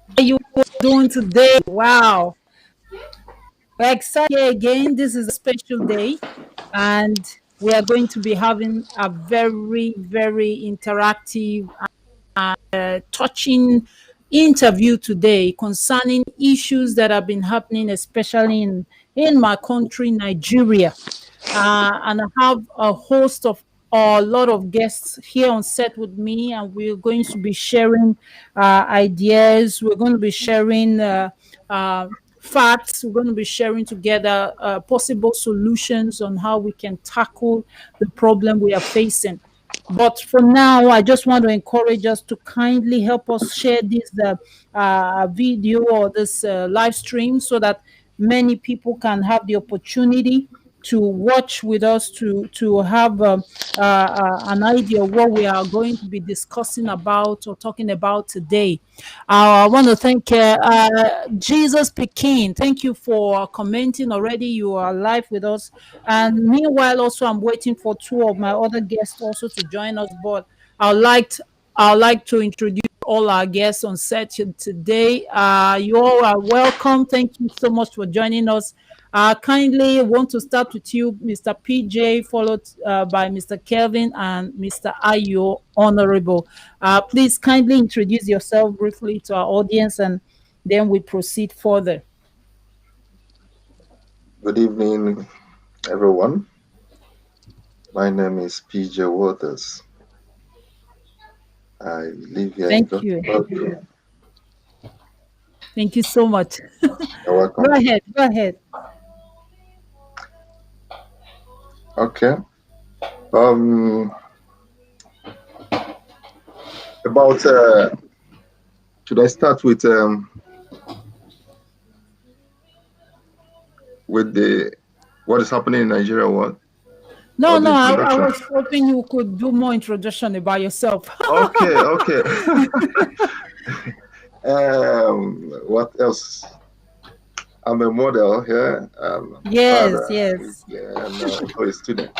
How you doing today? Wow. We're excited here again. This is a special day, and we are going to be having a very, very interactive, touching interview today concerning issues that have been happening, especially in my country, Nigeria. And I have a host of a lot of guests here on set with me, and we're going to be sharing ideas. We're going to be sharing uh, facts. We're going to be sharing together possible solutions on how we can tackle the problem we are facing. But for now, I just want to encourage us to kindly help us share this video or this live stream so that many people can have the opportunity to watch with us to have an idea of what we are going to be discussing about or talking about today. I want to thank Jesus Pekin. Thank you for commenting already. You are live with us. And meanwhile, also, I'm waiting for two of my other guests also to join us. But I'd like to, I'd like to introduce all our guests on set today. You all are welcome. Thank you so much for joining us. Kindly want to start with you, Mr. PJ, followed by Mr. Kelvin and Mr. Ayo, Honorable. Please kindly introduce yourself briefly to our audience and then we proceed further. Good evening, everyone. My name is PJ Waters. I live here in Thank you. Gothenburg. Thank you so much. You're welcome. Go ahead. Go ahead. Okay. Um, about should I start with the what is happening in Nigeria? What No, or no, the I introduction? was hoping you could do more introduction about yourself. Okay, okay. What else? I'm a model here. I'm a Yes, father, yes. and also a student.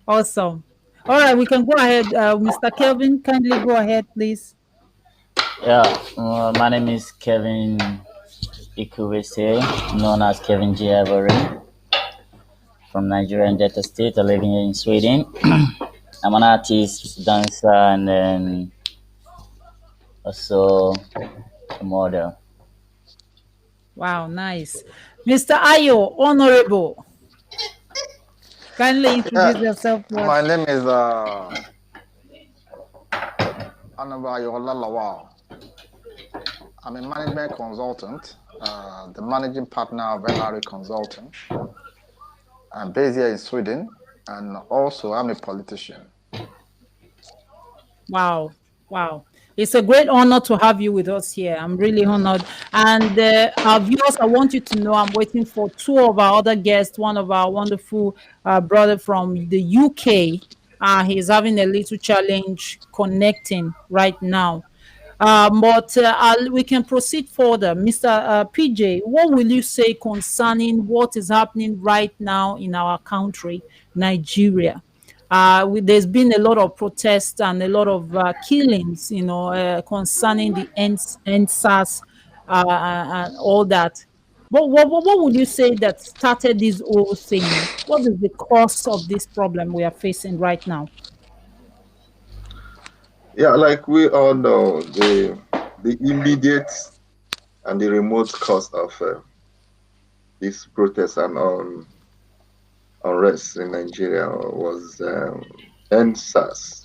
Awesome. All right, we can go ahead. Mr. Kelvin, kindly go ahead, please. Yeah, my name is Kevin Ikuwese, known as Kevin G. Ivory, from Nigerian Delta State, living in Sweden. I'm an artist, dancer, and then also a model. Wow, nice. Mr. Ayo, Honorable, kindly introduce Yeah, yourself to my us. name is Anabayola Lawal. I'm a management consultant, the managing partner of NRA Consulting. I'm based here in Sweden, and also I'm a politician. Wow, wow. It's a great honor to have you with us here. I'm really honored. And our viewers, I want you to know I'm waiting for two of our other guests, one of our wonderful brother from the UK. He's having a little challenge connecting right now. But we can proceed further. Mr. PJ, what will you say concerning what is happening right now in our country, Nigeria? There's been a lot of protests and a lot of killings, concerning the NSAS and all that. But what would you say that started this whole thing? What is the cause of this problem we are facing right now? Yeah, like we all know, the immediate and the remote cause of this protest and unrest in Nigeria was NSAS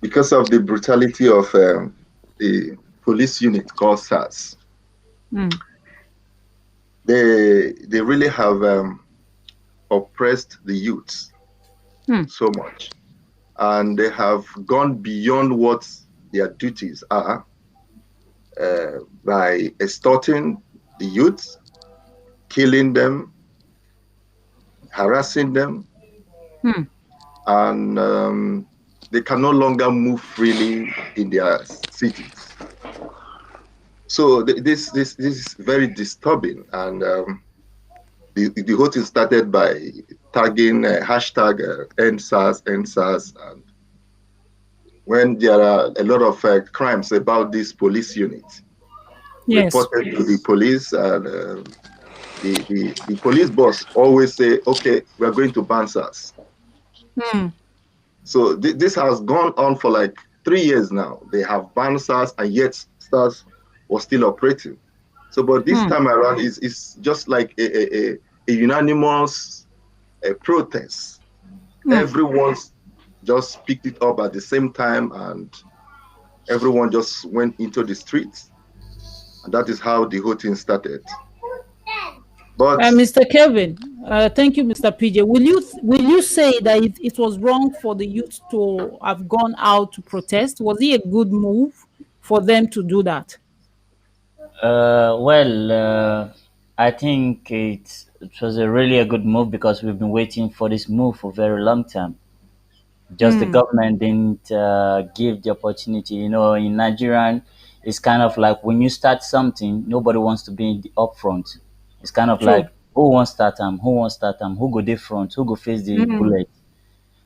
because of the brutality of the police unit called SARS. Mm, They really have oppressed the youths mm, so much, and they have gone beyond what their duties are by extorting the youths, killing them, harassing them, mm. and they can no longer move freely in their cities. So this is very disturbing, and the whole thing started by tagging hashtag NSAS, NSAS, and when there are a lot of crimes about this police unit Yes. reported to the police, and the police boss always say, okay, we are going to ban SARS. So this has gone on for like 3 years now. They have banned SARS, and yet SARS was still operating. So, but this time around, it's just like a unanimous protest. Everyone's just picked it up at the same time, and everyone just went into the streets. And that is how the whole thing started. But Mr. Kelvin, thank you, Mr. PJ. Will you say that it was wrong for the youth to have gone out to protest? Was it a good move for them to do that? I think it was really a good move because we've been waiting for this move for a very long time. Just the government didn't give the opportunity. You know, in Nigerian, it's kind of like when you start something, nobody wants to be in the upfront. It's kind of True. like who wants start them, who go different, who go face the bullet.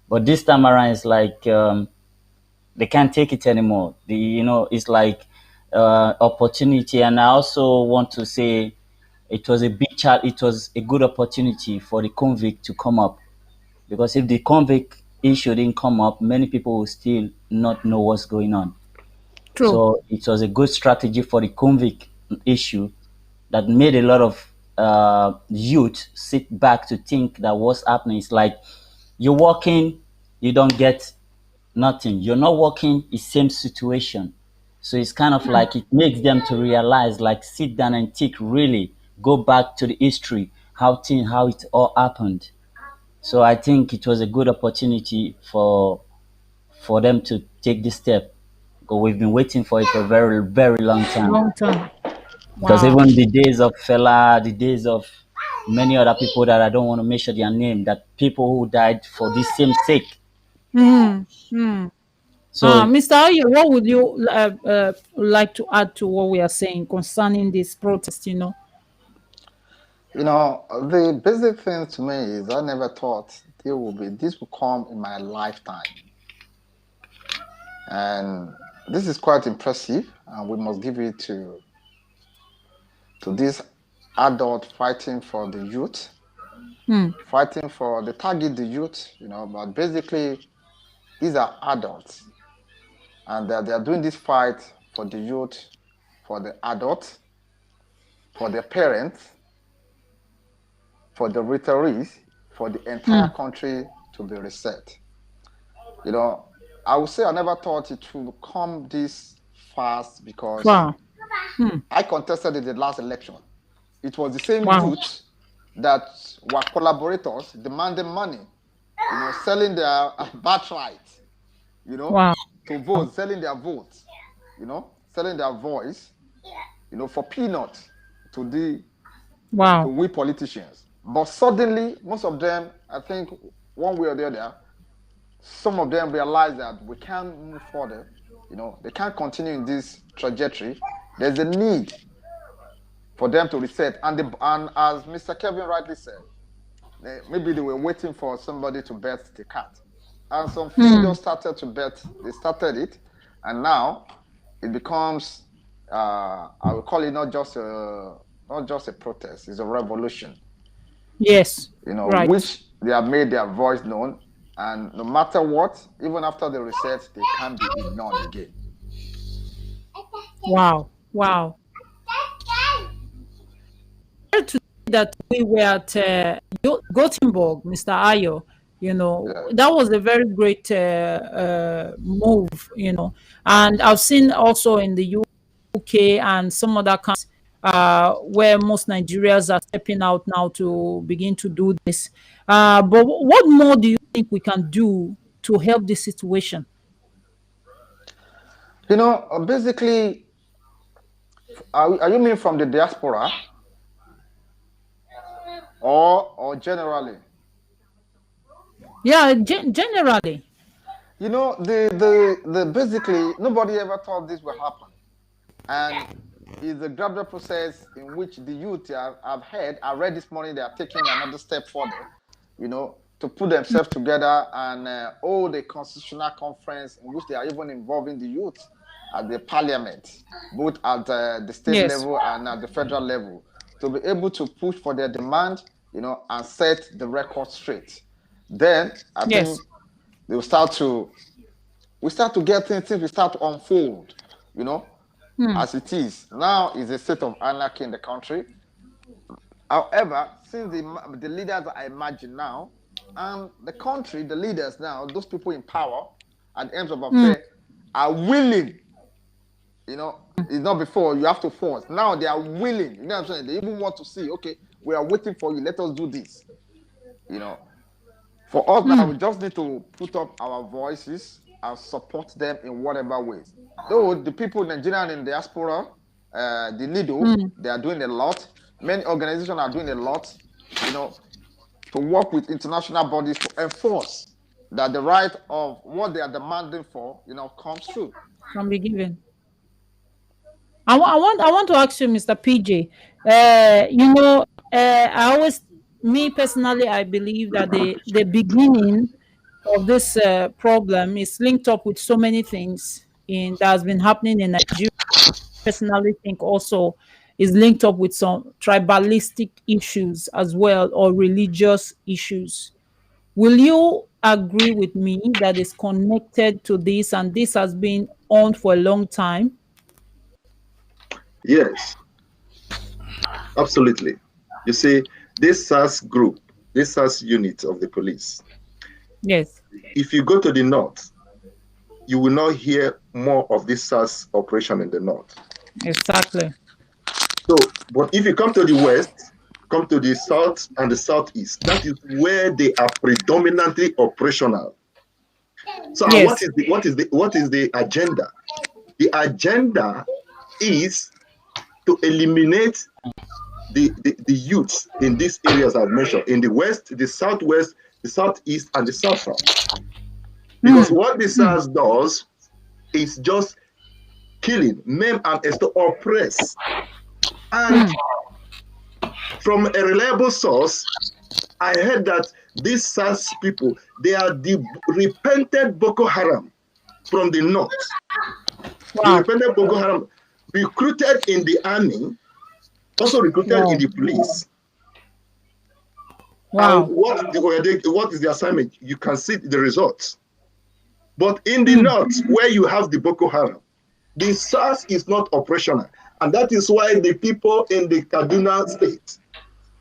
But this time around, it's like they can't take it anymore. It's like opportunity, and I also want to say it was a big challenge. It was a good opportunity for the convict to come up, because if the convict issue didn't come up, many people will still not know what's going on. True. So it was a good strategy for the convict issue that made a lot of youth sit back to think that what's happening is like you're working, you don't get nothing. You're not working, it's same situation. So it's kind of like it makes them to realize, like sit down and think, really go back to the history, how it all happened. So I think it was a good opportunity for them to take this step. Because we've been waiting for it for a very, very long time. Long time. Because Wow. even the days of Fela, the days of many other people that I don't want to mention their name, that people who died for this same sake. So Mr. Ayo, what would you like to add to what we are saying concerning this protest? You know, the basic thing to me is I never thought this will come in my lifetime. And this is quite impressive, and we must give it to this adult fighting for the youth, fighting for the target the youth, but basically these are adults, and they are doing this fight for the youth, for the adults, for their parents, for the retirees, for the entire country to be reset. I would say I never thought it would come this fast, because Wow. I contested in the last election. It was the same Wow. youth that were collaborators demanding money, selling their birthright, Wow. to vote, selling their votes, selling their voice, for peanuts to Wow. we politicians. But suddenly, most of them, I think one way or the other, some of them realize that we can't move further. They can't continue in this trajectory. There's a need for them to reset. And as Mr. Kevin rightly said, maybe they were waiting for somebody to bet the cat. And some few just started to bet. They started it. And now it becomes, I would call it not just a protest, it's a revolution. Yes. Right. Which they have made their voice known. And no matter what, even after the reset, they can't be ignored again. Wow. Wow. To that we were at Gothenburg, Mr. Ayo, that was a very great move, and I've seen also in the UK and some other countries where most Nigerians are stepping out now to begin to do this. But what more do you think we can do to help this situation? Basically, are you mean from the diaspora or generally? Yeah, generally. The basically nobody ever thought this would happen, and it's a gradual process in which the youth I read this morning they are taking another step further, to put themselves together and hold a constitutional conference in which they are even involving the youth at the parliament, both at the state Yes. level and at the federal level, to be able to push for their demand, and set the record straight. Then I think Yes. they will start to we start to get things will start to unfold, you know, Hmm. as it is. Now is a state of anarchy in the country. However, since the leaders I imagine now, and the country, the leaders now, those people in power at the ends of Hmm. affair are willing, it's not before you have to force. Now they are willing, you know what I'm saying? They even want to see, okay, we are waiting for you, let us do this. You know, for us now, Hmm. we just need to put up our voices and support them in whatever ways. Though the people, Nigerian in diaspora, the NIDO, Hmm. they are doing a lot. Many organizations are doing a lot, you know, to work with international bodies to enforce that the right of what they are demanding for, comes true. Can be given. I want to ask you, Mr. PJ. I always, me personally, I believe that the beginning of this problem is linked up with so many things in that has been happening in Nigeria. Personally, think also is linked up with some tribalistic issues as well, or religious issues. Will you agree with me that is connected to this, and this has been on for a long time? Yes, absolutely. You see, this SARS group, this SARS unit of the police, Yes, if you go to the north, you will not hear more of this SARS operation in the north. exactly. So, but if you come to the west, come to the south and the southeast, that is where they are predominantly operational. So, and Yes. what is the agenda? The agenda is to eliminate the youths in these areas I've mentioned, in the west, the southwest, the southeast, and the south south. Because Mm. what the Mm. SARS does is just killing, maim, and oppress. And Mm. from a reliable source, I heard that these SARS people, they are the repented Boko Haram from the north. The Wow. repented Boko Haram recruited in the army, also recruited in Wow. the police. And Wow. what is the assignment? You can see the results. But in the Mm. north, where you have the Boko Haram, the SARS is not operational. And that is why the people in the Kaduna state,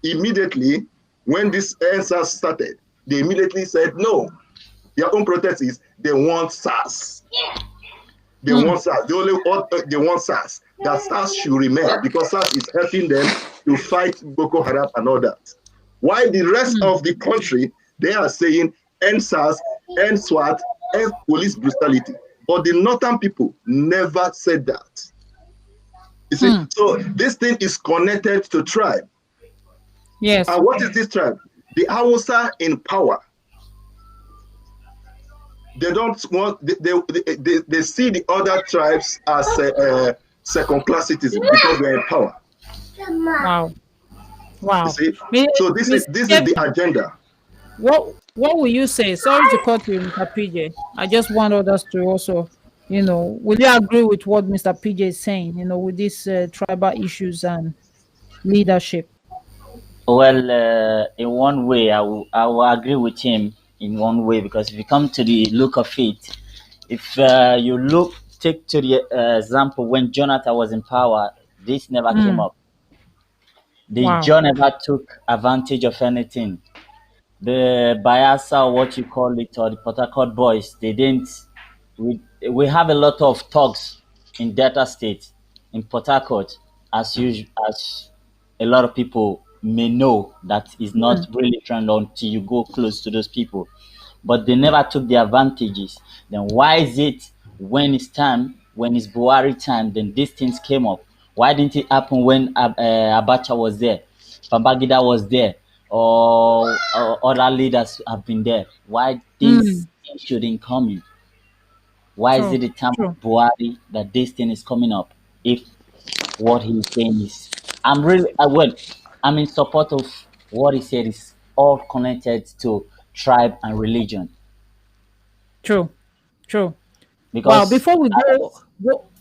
immediately, when this SARS started, they immediately said, no, their own protest is they want SARS. They Mm. want SARS. They want SARS. That SARS should remain because SARS is helping them to fight Boko Haram and all that. While the rest Mm. of the country, they are saying end SARS, end SWAT, end police brutality. But the northern people never said that. You see, Mm. so this thing is connected to tribe. Yes. And what is this tribe? The Hausa in power. They don't want, they see the other tribes as second class citizens because they're in power. Wow. You Wow. see, so Miss this is the Kevin, agenda. what will you say? Sorry to cut you, Mr. PJ. I just want others to also, will you agree with what Mr. PJ is saying, with these tribal issues and leadership? Well, in one way, I will agree with him in one way, because if you come to the look of it, if you take to the example when Jonathan was in power, this never came Mm. up. The Wow. John never took advantage of anything. The Bayasa, what you call it, or the Port Harcourt boys, they didn't. We have a lot of thugs in Delta State, in Port Harcourt, as usual, as a lot of people may know that is not Mm. really trend until you go close to those people. But they never took the advantages. Then why is it when it's time, when it's Buhari time, then these things came up? Why didn't it happen when Abacha was there, Babangida was there, or other leaders have been there? Why Mm. this thing shouldn't come in? Why is True. it the time of True. Buhari that this thing is coming up? If what he's saying is, I'm really well, I'm in support of what he said is all connected to tribe and religion. True. True. Wow. Because Before we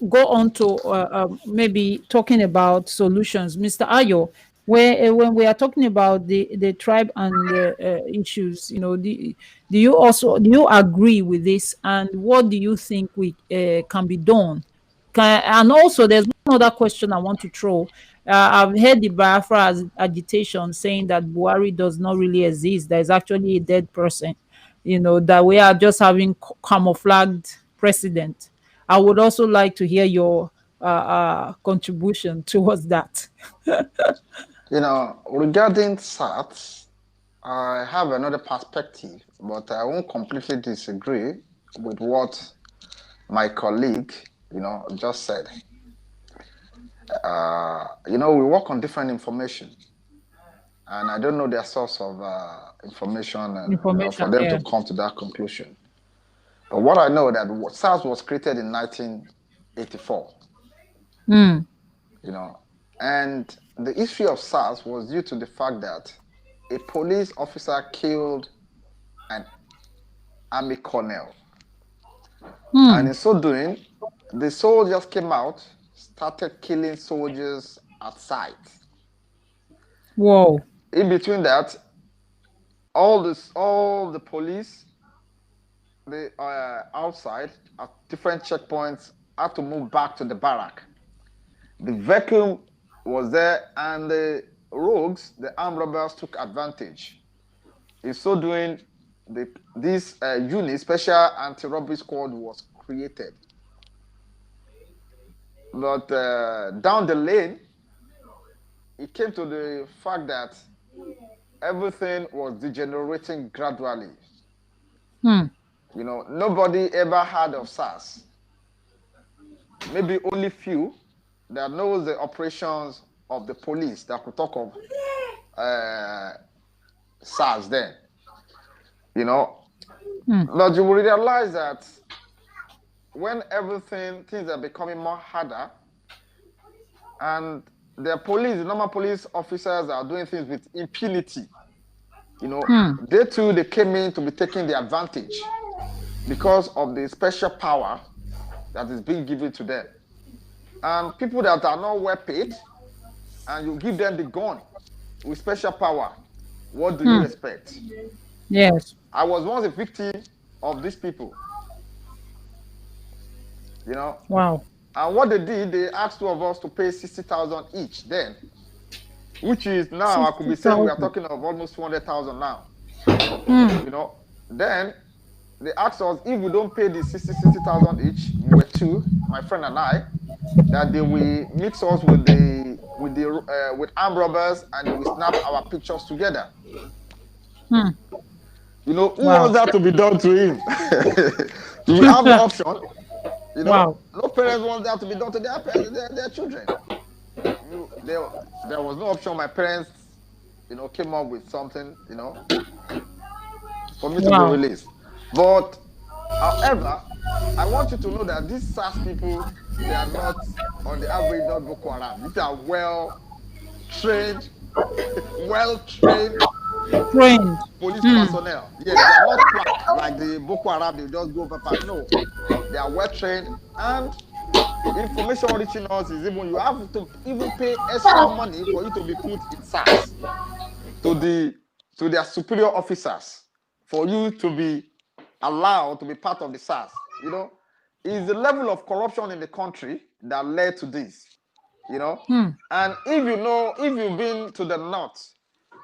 go on to maybe talking about solutions, Mr. Ayo, where when we are talking about the tribe and the issues, do you agree with this, and what do you think we can be done? And also, there's one other question I want to throw. I've heard the Biafra agitation saying that Buhari does not really exist. There's actually a dead person, that we are just having camouflaged president. I would also like to hear your contribution towards that. Regarding SARS, I have another perspective, but I won't completely disagree with what my colleague, just said. We work on different information, and I don't know their source of information, and for Information, them yeah. to come to that conclusion. But what I know that SARS was created in 1984. Mm. And the history of SARS was due to the fact that a police officer killed an army colonel. And in so doing, the soldiers came out, started killing soldiers at sight. Whoa. In between that, all the police, they outside at different checkpoints had to move back to the barrack. The vacuum was there, and the rogues, the armed robbers, took advantage. In so doing, this unit, special anti-robbery squad, was created. But down the lane, it came to the fact that everything was degenerating gradually. Nobody ever heard of SARS. Maybe only few that knows the operations of the police that could talk of SARS then. But you will realize that when things are becoming more harder, and the normal police officers are doing things with impunity. They too, they came in to be taking the advantage because of the special power that is being given to them. And people that are not well paid, and you give them the gun with special power, what do you expect? Yes. I was once a victim of these people. Wow. And what they did, they asked two of us to pay 60,000 each then, which is now, I could be saying we are talking of almost 200,000 now. Then they asked us if we don't pay the 60,000 each, we were two, my friend and I, that they will mix us with armed robbers, and they will snap our pictures together. Who wants that to be done to him? Do we have the option? No parents want that to be done to their children. There was no option. My parents, came up with something, for me to be released. But, however, I want you to know that these SARS people, they are not, on the average, not Boko Haram. These are well-trained police personnel. Yes, they are not crack like the Boko Haram. They just go papa. No, they are well trained, and information reaching us is you have to even pay extra money for you to be put in SARS to their superior officers for you to be allowed to be part of the SARS. Is the level of corruption in the country that led to this. And if you've been to the north,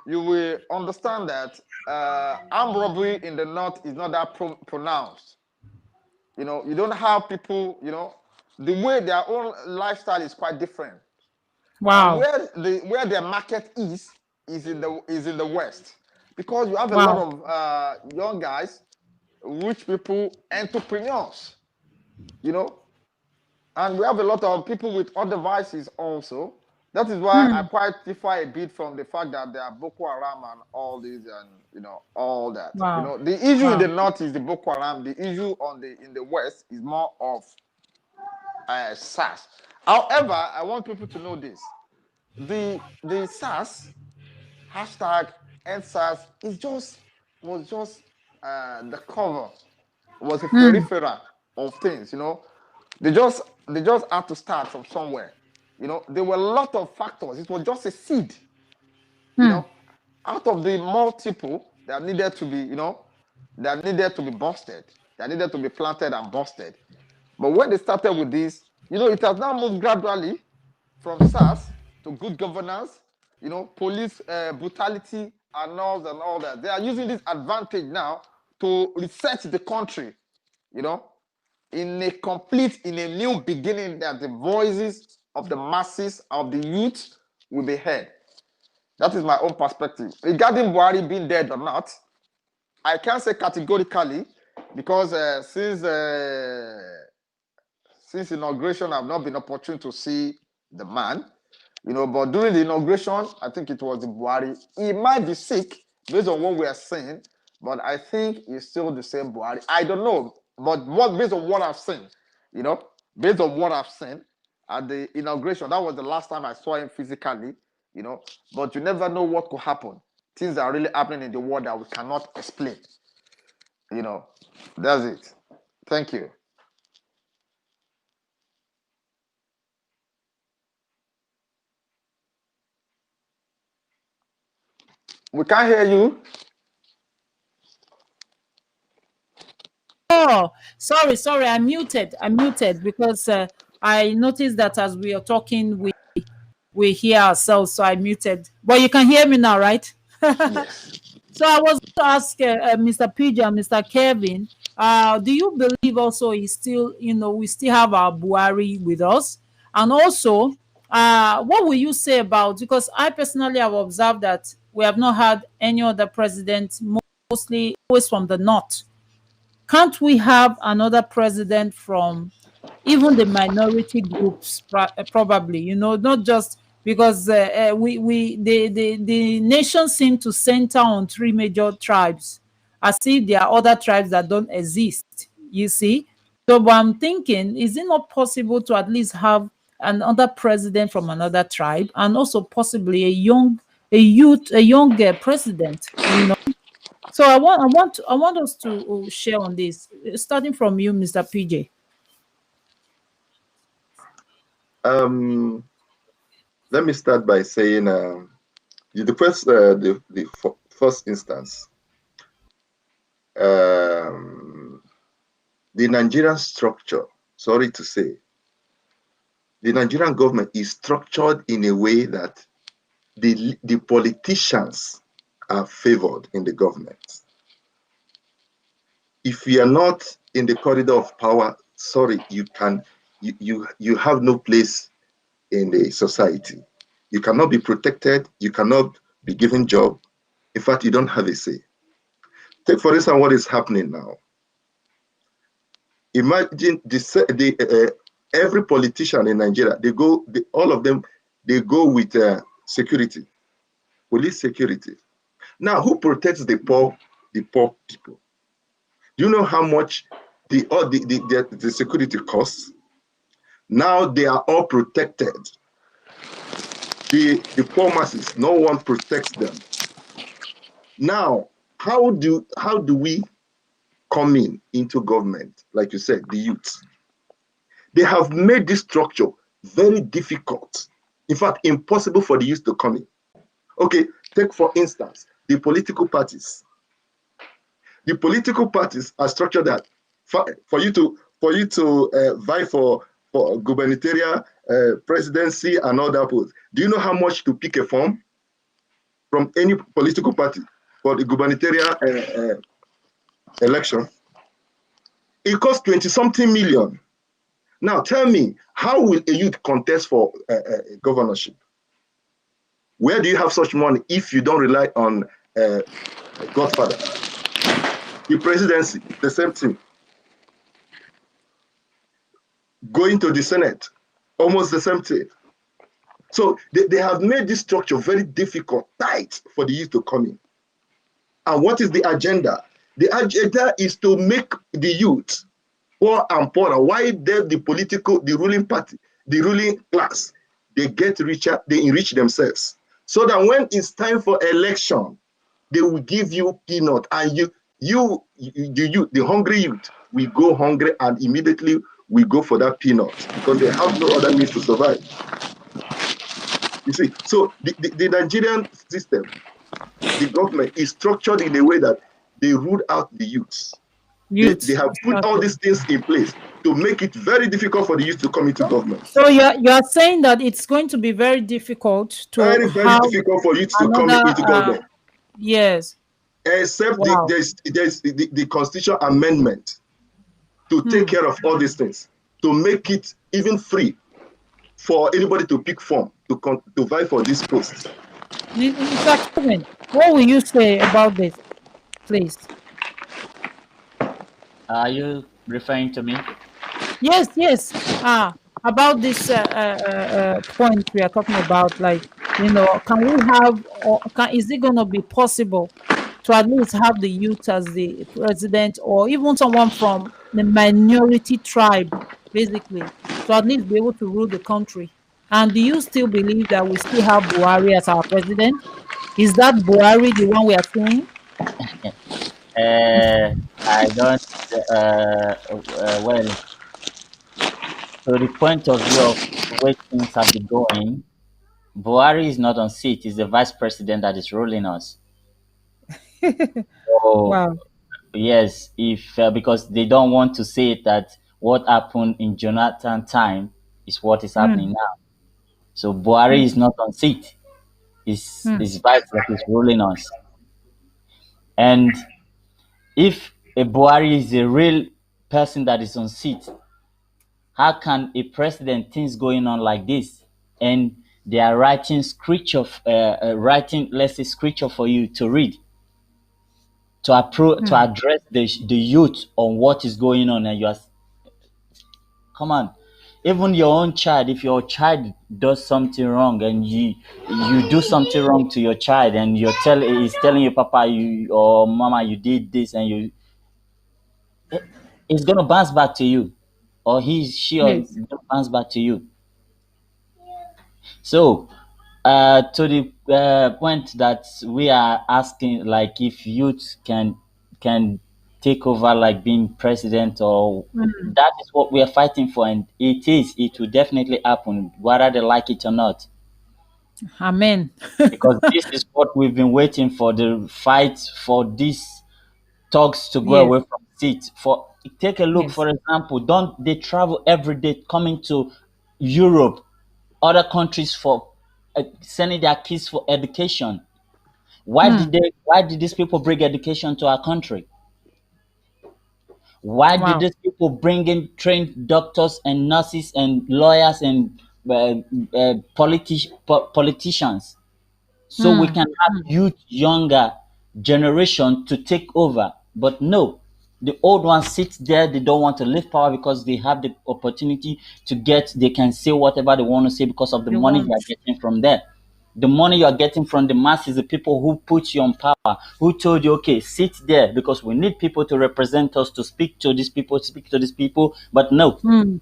you will understand that armed robbery in the north is not that pronounced. You don't have people, the way their own lifestyle is quite different. Wow. And where their market is in the west, because you have a lot of young guys, rich people, entrepreneurs, and we have a lot of people with other vices also. That is why I quite differ a bit from the fact that there are Boko Haram and all this, and all that. The issue in the north is the Boko Haram. The issue in the west is more of SARS. However, I want people to know this: the SARS hashtag #EndSARS is just was just the cover, was a peripheral of things, you know. They just had to start from somewhere. You know, there were a lot of factors. It was just a seed, you know, out of the multiple that needed to be, you know, that needed to be busted, that needed to be planted and busted. But when they started with this, you know, it has now moved gradually from SARS to good governance, you know, police brutality and all that. They are using this advantage now to reset the country, you know, in a new beginning, that the voices of the masses, of the youth will be heard. That is my own perspective. Regarding Buhari being dead or not, I can't say categorically, because since inauguration, I've not been opportune to see the man, you know, but during the inauguration, I think it was the Buhari. He might be sick based on what we are saying, but I think he's still the same Buhari. I don't know, but based on what I've seen, you know, based on what I've seen at the inauguration, that was the last time I saw him physically, you know, but you never know what could happen. Things are really happening in the world that we cannot explain, you know. That's it. Thank you. We can't hear you. Oh, sorry. I'm muted because I noticed that as we are talking, we hear ourselves. So I muted. But you can hear me now, right? Yes. So I was going to ask Mr. PJ and Mr. Kevin, do you believe also is still, you know, we still have our Buhari with us? And also, what will you say about, because I personally have observed that we have not had any other president, mostly always from the north. Can't we have another president from even the minority groups, probably, you know, not just because the nation seem to center on three major tribes, as if there are other tribes that don't exist, you see. So but I'm thinking, is it not possible to at least have another president from another tribe, and also possibly a younger president, you know? So I want us to share on this, starting from you, Mr. PJ. Let me start by saying the first instance, the Nigerian structure, sorry to say, the Nigerian government is structured in a way that the politicians are favored in the government. If you are not in the corridor of power, sorry, you have no place in the society. You cannot be protected. You cannot be given job. In fact, you don't have a say. Take for instance what is happening now. Imagine every politician in Nigeria, all of them, they go with security, police security. Now, who protects the poor people? Do you know how much the security costs? Now they are all protected. The poor masses, no one protects them. Now, how do we come into government? Like you said, the youth. They have made this structure very difficult. In fact, impossible for the youth to come in. Okay, take for instance the political parties. The political parties are structured that for you to vie for gubernatorial, presidency, and all that post. Do you know how much to pick a form from any political party for the gubernatorial election? It costs 20-something million. Now tell me, how will a youth contest for governorship? Where do you have such money if you don't rely on Godfather? The presidency, the same thing. Going to the Senate, almost the same thing. So they have made this structure very difficult, tight for the youth to come in. And what is the agenda? The agenda is to make the youth poor and poorer. Why the ruling party, the ruling class, they get richer, they enrich themselves. So that when it's time for election, They will give you peanut, and the hungry youth, we go hungry, and immediately we go for that peanut because they have no other means to survive. You see, so the Nigerian system, the government is structured in a way that they root out the youths. They have put all these things in place to make it very difficult for the youth to come into government. So you're saying that it's going to be very difficult to Very, very have difficult for youth to come another into government. yes. Except Wow. there's the constitutional amendment to take care of all these things, to make it even free for anybody to pick form to vie for these posts. Mr. Kevin, what will you say about this, please? Are you referring to me? Yes, yes. About this point we are talking about, like, can we have, or is it going to be possible to at least have the youth as the president, or even someone from the minority tribe, basically, to at least be able to rule the country? And do you still believe that we still have Buhari as our president? Is that Buhari the one we are seeing? I don't. Well, to the point of view of the way things have been going, Buhari is not on seat. It's the vice president that is ruling us. So Wow. yes, if because they don't want to say that what happened in Jonathan time is what is happening Mm, now. So Buhari is not on seat. mm, It's vice that is ruling us. And if a Buhari is a real person that is on seat, how can a president things going on like this, and they are writing scripture, writing, let's say, scripture for you to read, to approve, to mm. address the youth on what is going on, and you are, come on, even your own child, if your child does something wrong and you do something wrong to your child, and he's telling you, papa, you or mama, you did this, and it's gonna bounce back to you, or she or Yes. gonna bounce back to you. So, to the point that we are asking, like, if youth can take over, like being president, or Mm. that is what we are fighting for, and it will definitely happen, whether they like it or not, Amen. because this is what we've been waiting for, the fight for these thugs to go Yes. away from seat. For take a look, Yes. for example, don't they travel every day coming to Europe, other countries, for sending their kids for education? Mm. Why did these people bring education to our country? Why did Wow. these people bring in trained doctors and nurses and lawyers and politicians, so we Mm. can have youth, younger generation to take over? But no, the old ones sit there, they don't want to leave power because they have the opportunity they can say whatever they want to say because of the They money they want. are getting from there. The money you are getting from the masses, the people who put you on power, who told you, okay, sit there because we need people to represent us, to speak to these people. But no, Mm.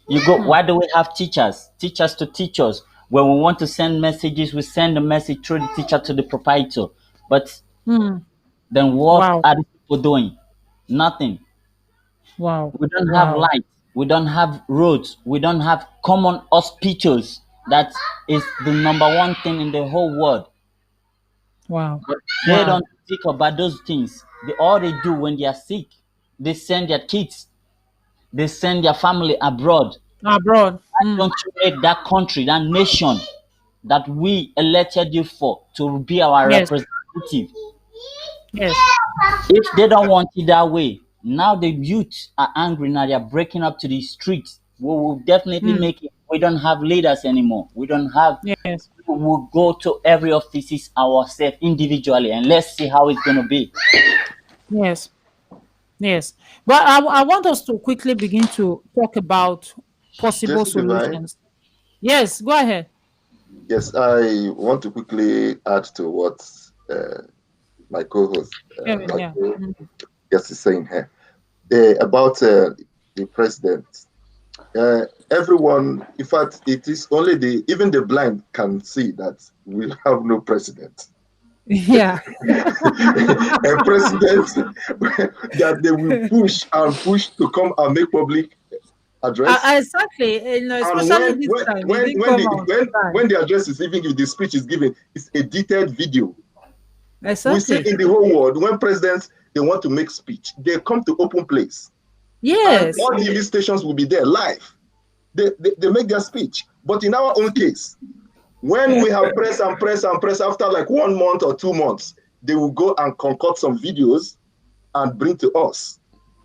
you go, Mm. why do we have teachers to teach us? When we want to send messages, we send the message through the teacher to the proprietor. But Mm. then what Wow. are the people doing? Nothing. Wow. We don't have Wow. lights, we don't have roads, we don't have common hospitals. That is the number one thing in the whole world. Wow. But they Wow. don't think about those things. All they do when they are sick, they send their kids, they send their family abroad. Abroad. Why Mm. don't you make that country, that nation that we elected you for to be our Yes. representative? Yes. If they don't want it that way, now the youth are angry. Now they are breaking up to the streets. We will definitely Mm. make it. We don't have leaders anymore. We don't have. Yes. We will go to every offices ourselves individually, and let's see how it's gonna be. Yes. Yes. But I want us to quickly begin to talk about possible Just solutions. Yes. Go ahead. yes, I want to quickly add to what my co-host Kevin. Yeah. Mm. Jesse is saying here about the president. Everyone, in fact, it is only even the blind can see that we have no president. Yeah. A president that they will push and push to come and make public address. Exactly. And Especially this time, he didn't come out on time. when the address is even if the speech is given, it's a detailed video. We see Exactly. in the whole world when presidents they want to make speech, they come to open place, and Yes. all TV stations will be there live. They make their speech. But in our own case, when we have press and press and press after like 1 month or 2 months, they will go and concoct some videos and bring to us.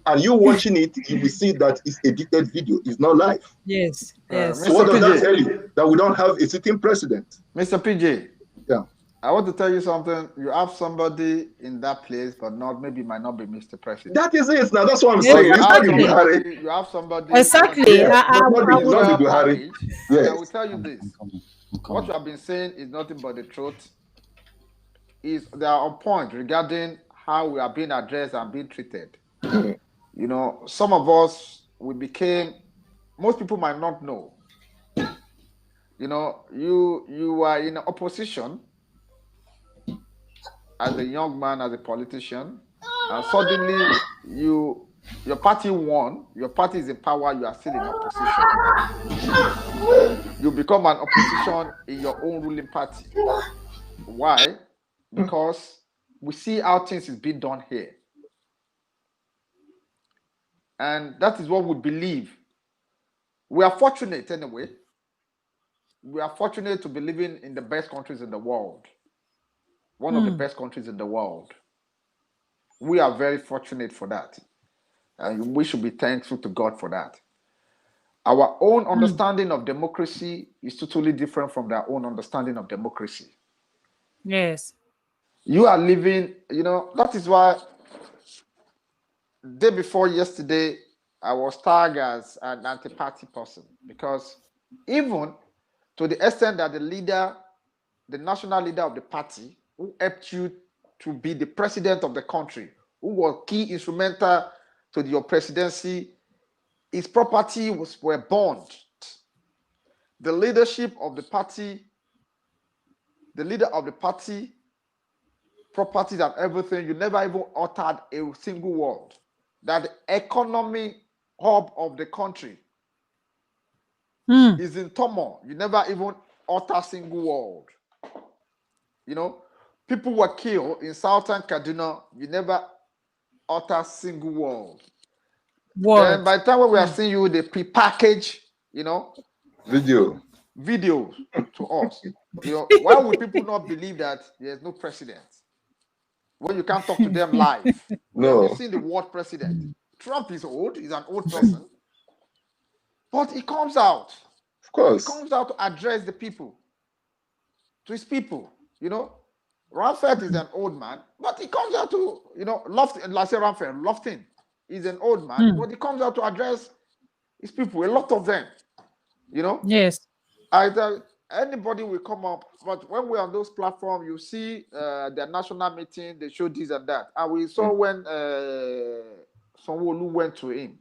And you watching it, you will see that it's edited video, it's not live. Yes. Yes. So what Mr. does that PJ, tell you? That we don't have a sitting president. Mr. PJ, Yeah. I want to tell you something. You have somebody in that place, but maybe might not be Mr. President. That is it. Now that's what I'm Yes, saying. You It's have not the exactly. Buhari. you have somebody. Exactly. Yes, I not would not the well Buhari. packaged, and I will Yes. tell you this: I'm what coming. you have been saying is nothing but the truth. Is they are on point regarding how we are being addressed and being treated. Mhm. You know, some of us we became. Most people might not know. You know, you are in opposition as a young man, as a politician, and suddenly your party won, your party is in power, you are still in opposition. You become an opposition in your own ruling party. Why? Because we see how things is being done here. And that is what we believe. We are fortunate anyway. We are fortunate to be living in the best countries in the world. One of the best countries in the world. We are very fortunate for that. And we should be thankful to God for that. Our own understanding of democracy is totally different from their own understanding of democracy. Yes. You are living, that is why day before yesterday, I was tagged as an anti-party person because even to the extent that the national leader of the party, who helped you to be the president of the country, who was key instrumental to your presidency, his property were burned. The leadership of the party, the leader of the party, properties and everything, you never even uttered a single word. That the economic hub of the country is in turmoil. You never even utter a single word. You know, people were killed in southern Kaduna. You never utter a single word. Then Word. by the time when we are seeing you, they pre-package, Video. videos to us. Why would people not believe that there's no president when you can't talk to them live? They've been No. seeing the word president. Trump is old, he's an old person, but he comes out. Of He course. comes out to address the people, to his people. Ramfet is an old man, but he comes out to, Lofton, like I say Ramfet, Lofton is an old man, but he comes out to address his people, a lot of them. Yes. Either anybody will come up, but when we're on those platforms, you see their national meeting, they show this and that. And we saw when Sanwo-Olu went to him.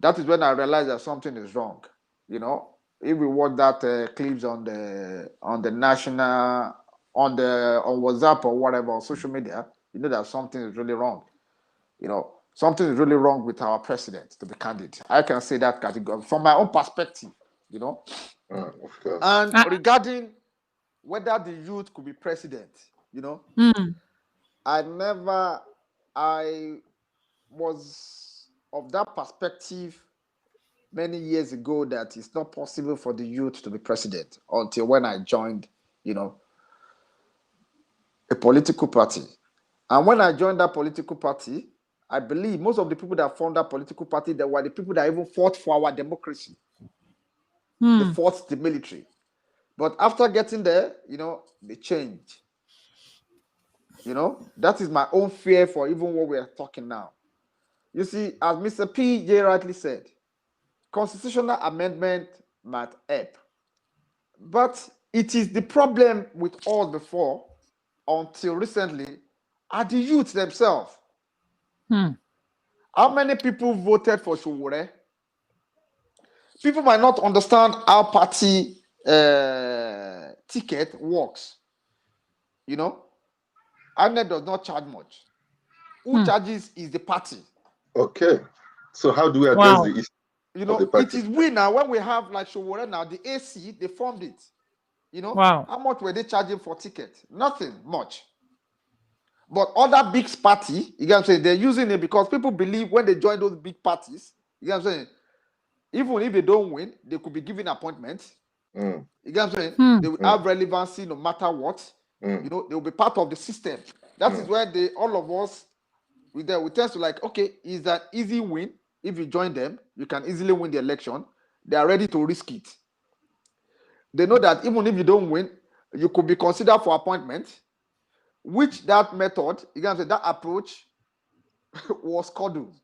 That is when I realized that something is wrong. If we watch that clips on the national, on WhatsApp or whatever, on social media, you know that something is really wrong. Something is really wrong with our president, to be candid. I can say that category from my own perspective. Of course. And regarding whether the youth could be president, I was of that perspective many years ago that it's not possible for the youth to be president until when I joined, a political party. And when I joined that political party, I believe most of the people that formed that political party, they were the people that even fought for our democracy. They fought the military. But after getting there, they changed. That is my own fear for even what we are talking now. You see, as Mr. PJ rightly said, constitutional amendment might help. But it is the problem with us before, until recently, are the youth themselves. How many people voted for Showore? People might not understand how party ticket works. INEC does not charge much. Who charges is the party. Okay. So how do we address Wow. the issue You of the know, it party? is we now, when we have like Showore now, the AC, they formed it. You know, Wow. how much were they charging for ticket? Nothing much. But other big party, you get what I'm saying, they're using it because people believe when they join those big parties, you get what I'm saying, even if they don't win, they could be given appointments. Mm, You get what I'm saying? They will Mm. have relevancy no matter what. mm, You know, they will be part of the system. That is where they, all of us, we tend to like, okay, is an easy win. If you join them, you can easily win the election. They are ready to risk it. They know that even if you don't win, you could be considered for appointment, which that method, you can say that approach was coddled.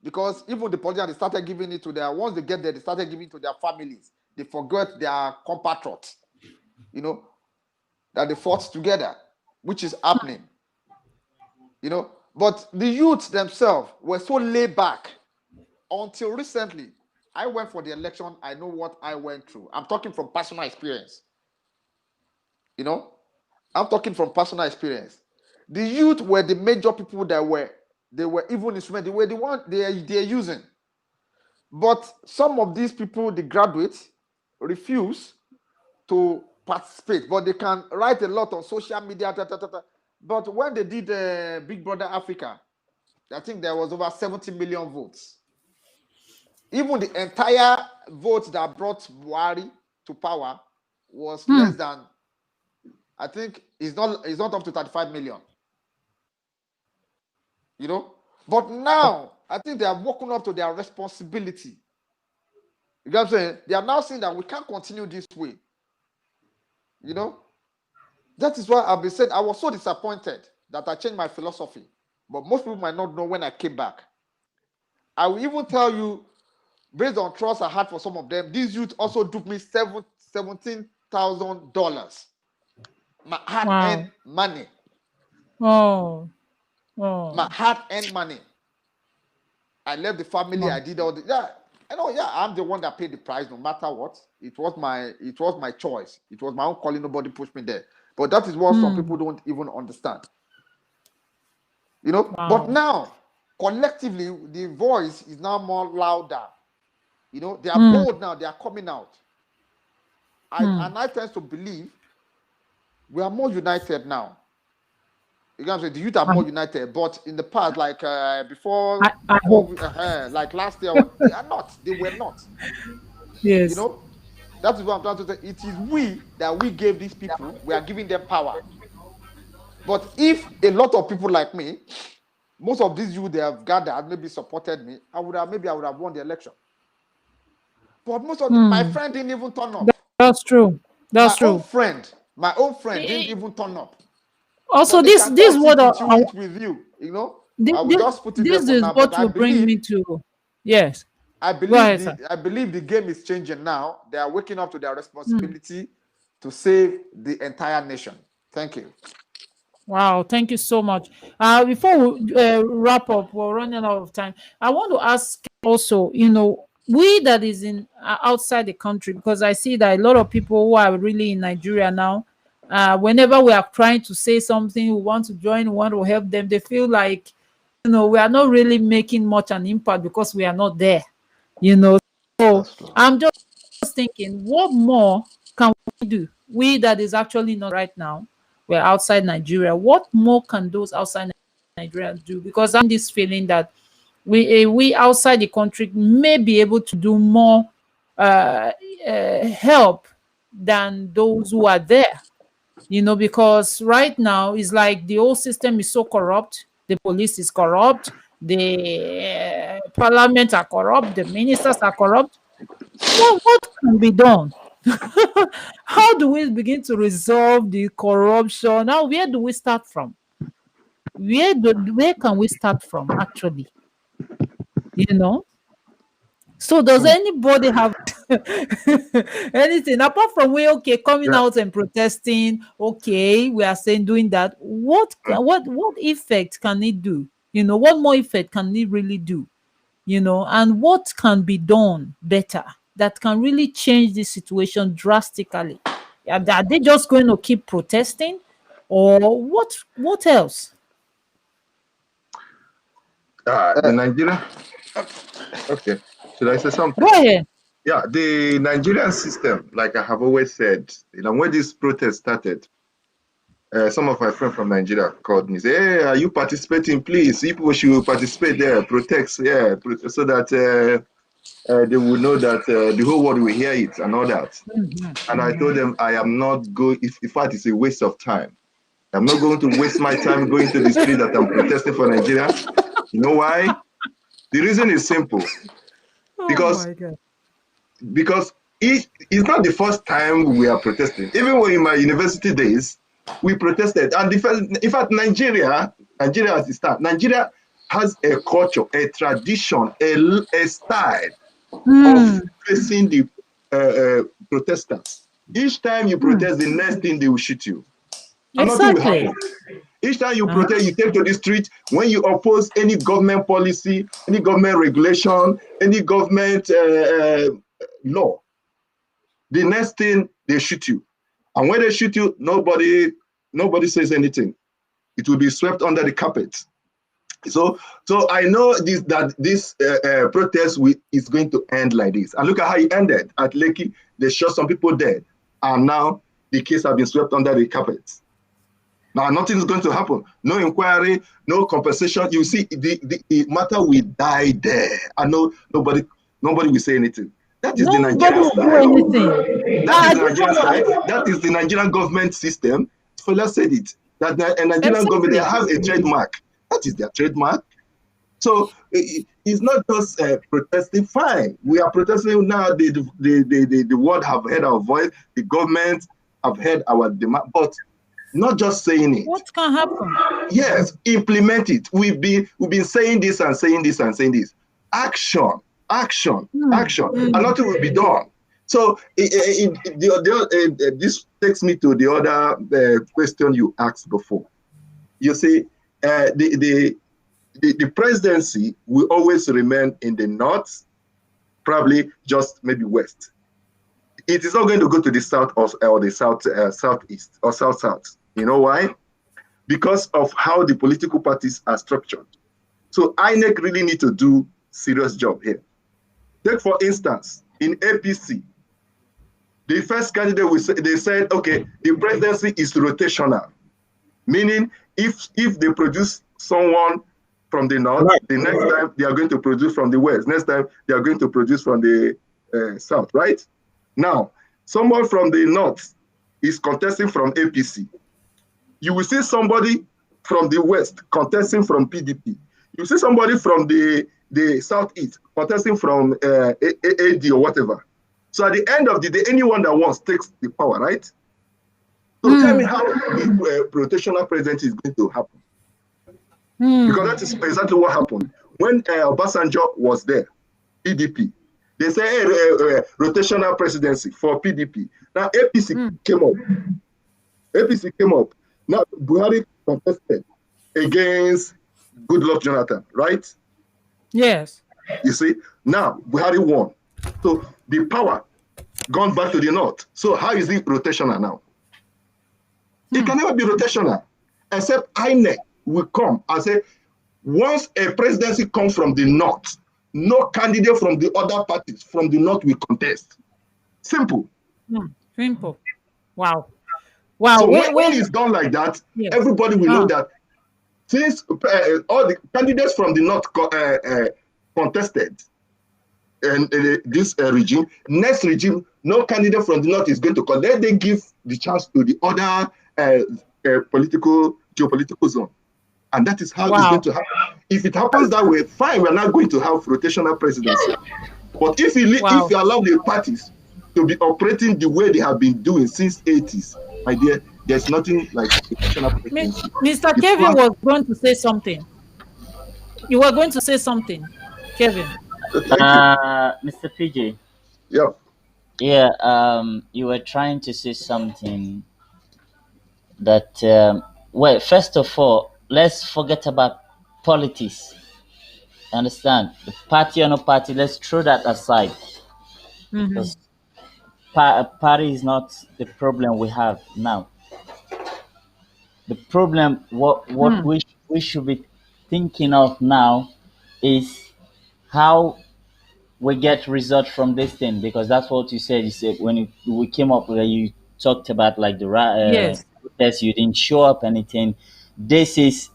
Because even the politicians, they started giving it to their, once they get there, they started giving it to their families. They forgot their compatriots, you know, that they fought together, which is happening. You know, but the youth themselves were so laid back until recently. I went for the election. I know what I went through. I'm talking from personal experience. You know, I'm talking from personal experience. The youth were the major people that were, they were even instrument. They were the one they're using. But some of these people, the graduates, refuse to participate. But they can write a lot on social media. But when they did Big Brother Africa, I think there was over 70 million votes. Even the entire vote that brought Buhari to power was less than, I think it's not up to 35 million. You know? But now I think they have woken up to their responsibility. You get what I'm saying? They are now saying that we can't continue this way. You know? That is why I've been saying I was so disappointed that I changed my philosophy. But most people might not know when I came back. I will even tell you, based on trust I had for some of them, these youth also took me $17,000. My hard-earned money. Oh. My hard-earned money. I left the family. I did all the I know. Yeah, I'm the one that paid the price, no matter what. It was my choice. It was my own calling. Nobody pushed me there. But that is what some people don't even understand. You know. But Wow. now, collectively, the voice is now more louder. You know, they are bold now. They are coming out. And I tend to believe we are more united now. You can say the youth are more united, but in the past, like before I hope. COVID, like last year, they are not. They were not. You Yes. know, that is what I'm trying to say. It is we that we gave these people. We are giving them power. But if a lot of people like me, most of these youth they have gathered, maybe supported me, I would have won the election. But most of my friend didn't even turn up. That's true. My That's own true. friend, didn't even turn up. Also, But they can this come sit what with you. You know, I will this, just put it there this for is now. But what will bring me to, yes. I Go believe ahead, the sir. I believe the game is changing now. They are waking up to their responsibility to save the entire nation. Thank you. Wow, thank you so much. Before we wrap up, we're running out of time. I want to ask also, we that is in outside the country, because I see that a lot of people who are really in Nigeria now, whenever we are trying to say something, we want to join, we want to help them, they feel like, we are not really making much an impact because we are not there, you know. So That's true. I'm just thinking, what more can we do? We that is actually not right now, we're outside Nigeria. What more can those outside Nigeria do? Because I'm this feeling that we outside the country may be able to do more uh, help than those who are there. Because right now it's like the whole system is so corrupt. The police is corrupt. The parliament are corrupt. The ministers are corrupt. What can be done? How do we begin to resolve the corruption? Now, where do we start from? Where can we start from actually? You know? So does anybody have anything apart from we coming yeah. out and protesting? Okay, we are saying doing that. What effect can it do? What more effect can it really do? And what can be done better that can really change the situation drastically? Are they just going to keep protesting? or what else? The Nigeria. Okay, should I say Go something? ahead. Yeah, the Nigerian system, like I have always said, when this protest started, some of my friends from Nigeria called me, say, "Hey, are you participating? Please, people should participate there, protect, yeah, so that they will know that the whole world will hear it and all that." And I told them, I am not going. In fact, it's a waste of time. I'm not going to waste my time going to the street that I'm protesting for Nigeria. You know why? The reason is simple. Oh Because my God. it's not the first time we are protesting. Even when in my university days, we protested. And in fact, Nigeria as it stands, Nigeria has a culture, a tradition, a style of facing the protesters. Each time you protest, the next thing they will shoot you. And nothing will Exactly. happen. Each time you Uh-huh. protest, you take to the street. When you oppose any government policy, any government regulation, any government law, the next thing they shoot you. And when they shoot you, nobody says anything. It will be swept under the carpet. So I know that this protest is going to end like this. And look at how it ended at Lekki. They shot some people dead, and now the case has been swept under the carpet. Now nothing is going to happen. No inquiry, no compensation. You see, the matter will die there. I know nobody will say anything. That is the Nobody Nigerian will do style. anything. That I is the just Nigerian want style. That is the Nigerian government system. So let's say it. That the Nigerian government, they exactly. have a trademark. That is their trademark. So it's not just protesting. Fine, we are protesting now. The world have heard our voice. The government have heard our demand, but not just saying it. What can happen? Yes, implement it. We've been saying this and saying this and saying this. Action, action, action, and nothing will be done. So this takes me to the other question you asked before. You see, the presidency will always remain in the north, probably just maybe west. It is not going to go to the south or the southeast or south. You know why? Because of how the political parties are structured. So INEC really need to do serious job here. Take for instance, in APC, the first candidate, they said, okay, the presidency is rotational, meaning if they produce someone from the north, the next time they are going to produce from the west, next time they are going to produce from the south, right? Now, someone from the north is contesting from APC. You will see somebody from the west contesting from PDP. You see somebody from the southeast contesting from AD or whatever. So at the end of the day, anyone that wants takes the power, right? So tell me how the rotational presidency is going to happen. Because that is exactly what happened. When Obasanjo was there, PDP, they say rotational presidency for PDP. Now APC came up. APC came up. Now Buhari contested against Goodluck Jonathan, right? Yes. You see, now Buhari won. So the power gone back to the north. So how is it rotational now? It can never be rotational, except INEC will come and say, once a presidency comes from the north, no candidate from the other parties from the north will contest. Simple. Simple. Wow. Wow. So when it's done like that, yes. everybody will know that since all the candidates from the north contested and this regime, next regime, no candidate from the north is going to contest. Then they give the chance to the other geopolitical zone. And that is how it's going to happen. If it happens that way, fine, we're not going to have rotational presidency. But if you allow the parties to be operating the way they have been doing since 80s, my dear, there's nothing like rotational presidency. Mr. Kevin was going to say something. You were going to say something, Kevin. Mr. PJ. Yeah. Yeah, you were trying to say something that, well, first of all, let's forget about politics. Understand? The party or no party, let's throw that aside. Because party is not the problem we have now. The problem, what Hmm. we should be thinking of now is how we get results from this thing, because that's what you said. You said when we came up with it, you talked about like the Yes. test, you didn't show up anything. This is,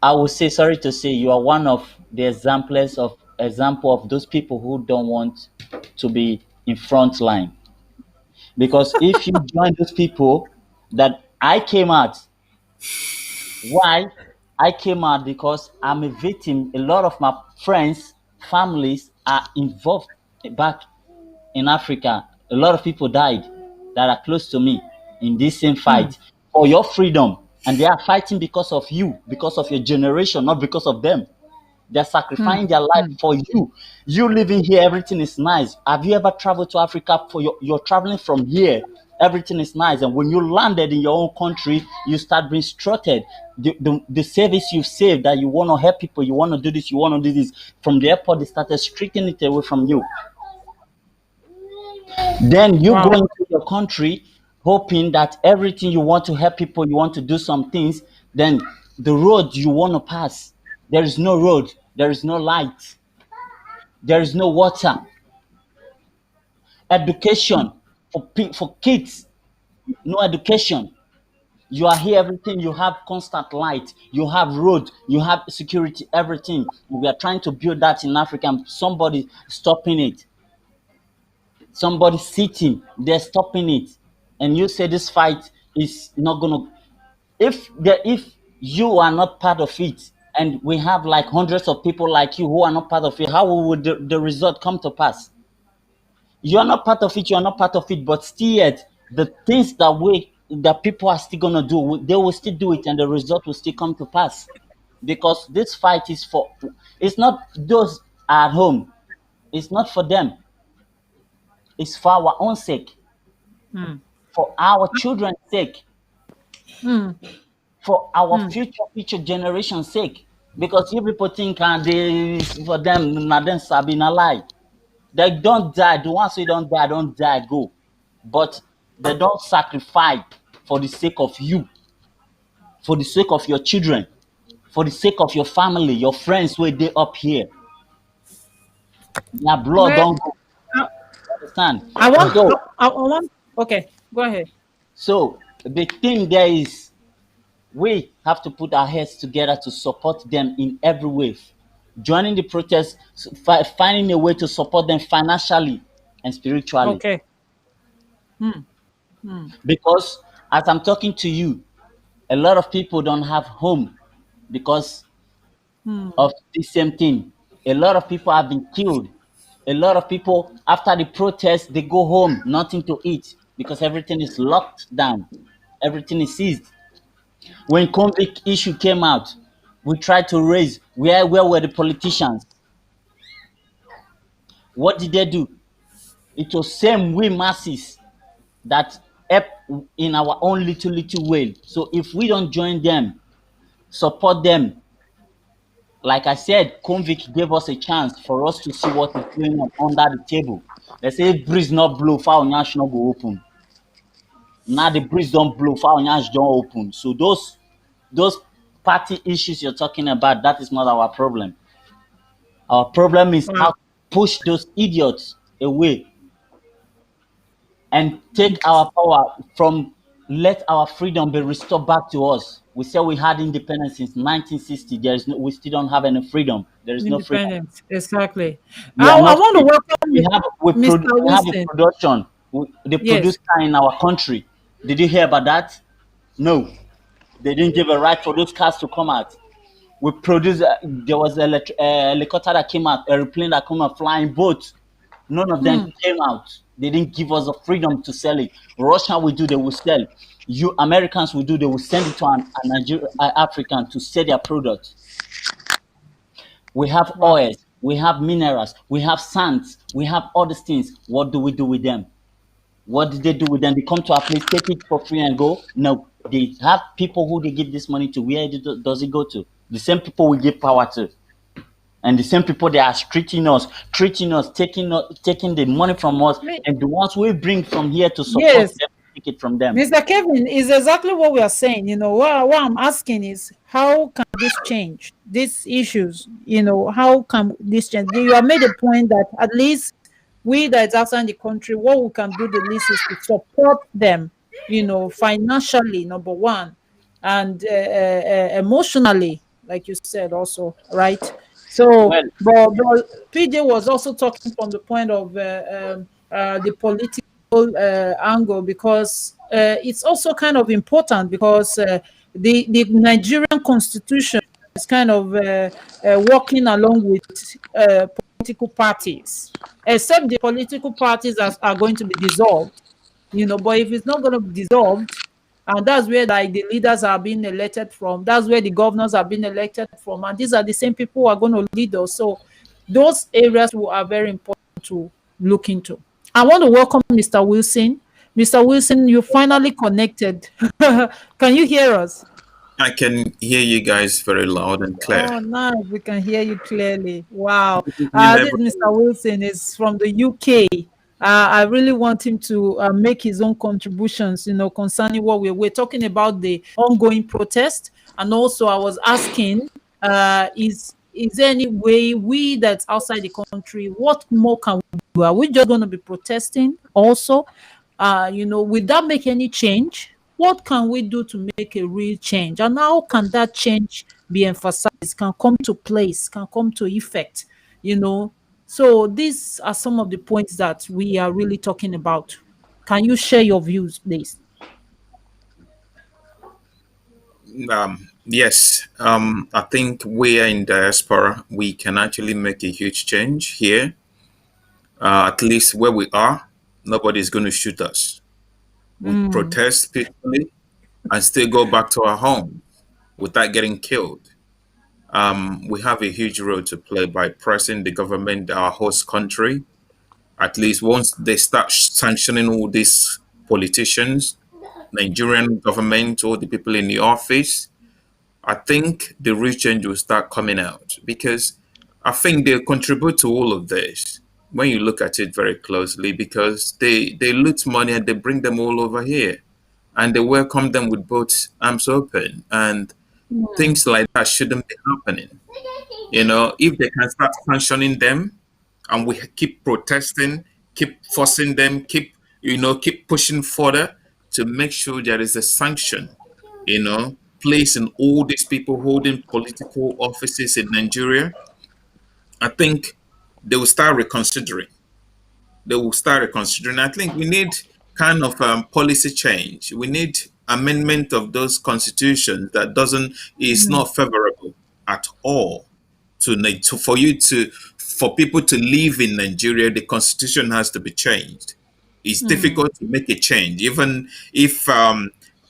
I would say, sorry to say, you are one of the example of those people who don't want to be in front line. Because if you join those people that I came out, why? I came out because I'm a victim. A lot of my friends, families are involved back in Africa. A lot of people died that are close to me in this same Hmm. fight for your freedom. And they are fighting because of you, because of your generation, not because of them. They're Hmm. sacrificing their life Hmm. for you. You living here, everything is nice. Have you ever traveled to Africa? You're traveling from here, everything is nice. And when you landed in your own country, you start being strutted. The service you saved, that you want to help people, you want to do this, you want to do this. From the airport, they started stripping it away from you. Then you go Wow. into your country hoping that everything you want to help people, you want to do some things, then the road you want to pass, there is no road, there is no light, there is no water, education for kids, no education. You are here, everything you have constant light, you have road, you have security, everything. We are trying to build that in Africa, and somebody stopping it, somebody sitting, they're stopping it. And you say this fight is not gonna, if you are not part of it, and we have like hundreds of people like you who are not part of it, how would the result come to pass? You are not part of it, you are not part of it, but still yet the things that people are still gonna do, they will still do it, and the result will still come to pass. Because this fight is for, it's not those at home, it's not for them, it's for our own sake, Hmm. for our children's sake, Hmm. for our Hmm. future generation's sake. Because you people think they for them, na them sabi, na lie. They don't die. The ones who don't die, go. But they don't sacrifice for the sake of you, for the sake of your children, for the sake of your family, your friends where they up here. Their blood Well, don't go. I, Understand? I want. So I want. Okay, go ahead. so the thing there is, we have to put our heads together to support them in every way. Joining the protest, finding a way to support them financially and spiritually. Okay. Hmm. Hmm. Because as I'm talking to you, a lot of people don't have home because Hmm. of the same thing. A lot of people have been killed. A lot of people, after the protest, they go home, nothing to eat because everything is locked down, everything is seized. When convict issue came out, we tried to raise where were the politicians? What did they do? It was same we masses that help in our own little way. So if we don't join them, support them, like I said, convict gave us a chance for us to see what is going on under the table. They say if breeze not blow, fire national go open. Now the breeze don't blow, fire national don't open. So those party issues you're talking about, that is not our problem. Our problem is how Wow. to push those idiots away and take our power from, let our freedom be restored back to us. We say we had independence since 1960. There is no, we still don't have any freedom. There is no freedom. Independence. Exactly. We are I not want to free. welcome Mr. We have a Wilson. production. They produce Yes. car in our country. Did you hear about that? No, they didn't give a right for those cars to come out. We produce. There was a helicopter that came out, a airplane that came out, flying boats. None of them Hmm. came out. They didn't give us the freedom to sell it. Russia will do, they will sell. You Americans will do, they will send it to a Nigerian African to sell their product. We have Wow. oils, we have minerals, we have sands, we have all these things. What do we do with them? What did they do with them? They come to our place, take it for free and go? No. They have people who they give this money to. Where does it go to? The same people we give power to. And the same people they are treating us, taking the money from us, Me- and the ones we bring from here to support Yes. them, take it from them. Mr. Kevin, is exactly what we are saying. What I'm asking is, how can this change these issues? How can this change? You have made a point that at least we that is outside the country, what we can do the least is to support them, financially, number one, and emotionally, like you said, also, right? So, Well, but PJ was also talking from the point of the political angle, because it's also kind of important, because the Nigerian constitution is kind of working along with political parties, except the political parties are going to be dissolved. But if it's not going to be dissolved, and that's where like the leaders are being elected from, that's where the governors are being elected from, and these are the same people who are going to lead us. So those areas are very important to look into. I want to welcome Mr. Wilson. Mr. Wilson, you finally connected. Can you hear us? I can hear you guys very loud and clear. Oh, nice. We can hear you clearly. Wow. Good evening, This Mr. Wilson is from the UK. I really want him to make his own contributions, concerning what we're talking about, the ongoing protest. And also, I was asking, is there any way we that's outside the country, what more can we do? Are we just going to be protesting also? Will that make any change? What can we do to make a real change? And how can that change be emphasized, can come to place, can come to effect? You know, so these are some of the points that we are really talking about. Can you share your views, please? Yes, I think we are in diaspora. We can actually make a huge change here. At least where we are, nobody's going to shoot us. We Mm, protest peacefully and still go back to our home without getting killed. We have a huge role to play by pressing the government, our host country. At least once they start sanctioning all these politicians, Nigerian government, all the people in the office, I think the real change will start coming out because I think they contribute to all of this when you look at it very closely because they loot money and they bring them all over here and they welcome them with both arms open and things like that shouldn't be happening. If they can start sanctioning them and we keep protesting, keep forcing them, keep pushing further to make sure there is a sanction, placing all these people holding political offices in Nigeria, I think they will start reconsidering. They will start reconsidering. I think we need kind of policy change. We need amendment of those constitutions that doesn't is mm, not favorable at all for people to live in Nigeria. The constitution has to be changed. It's mm, difficult to make a change, even if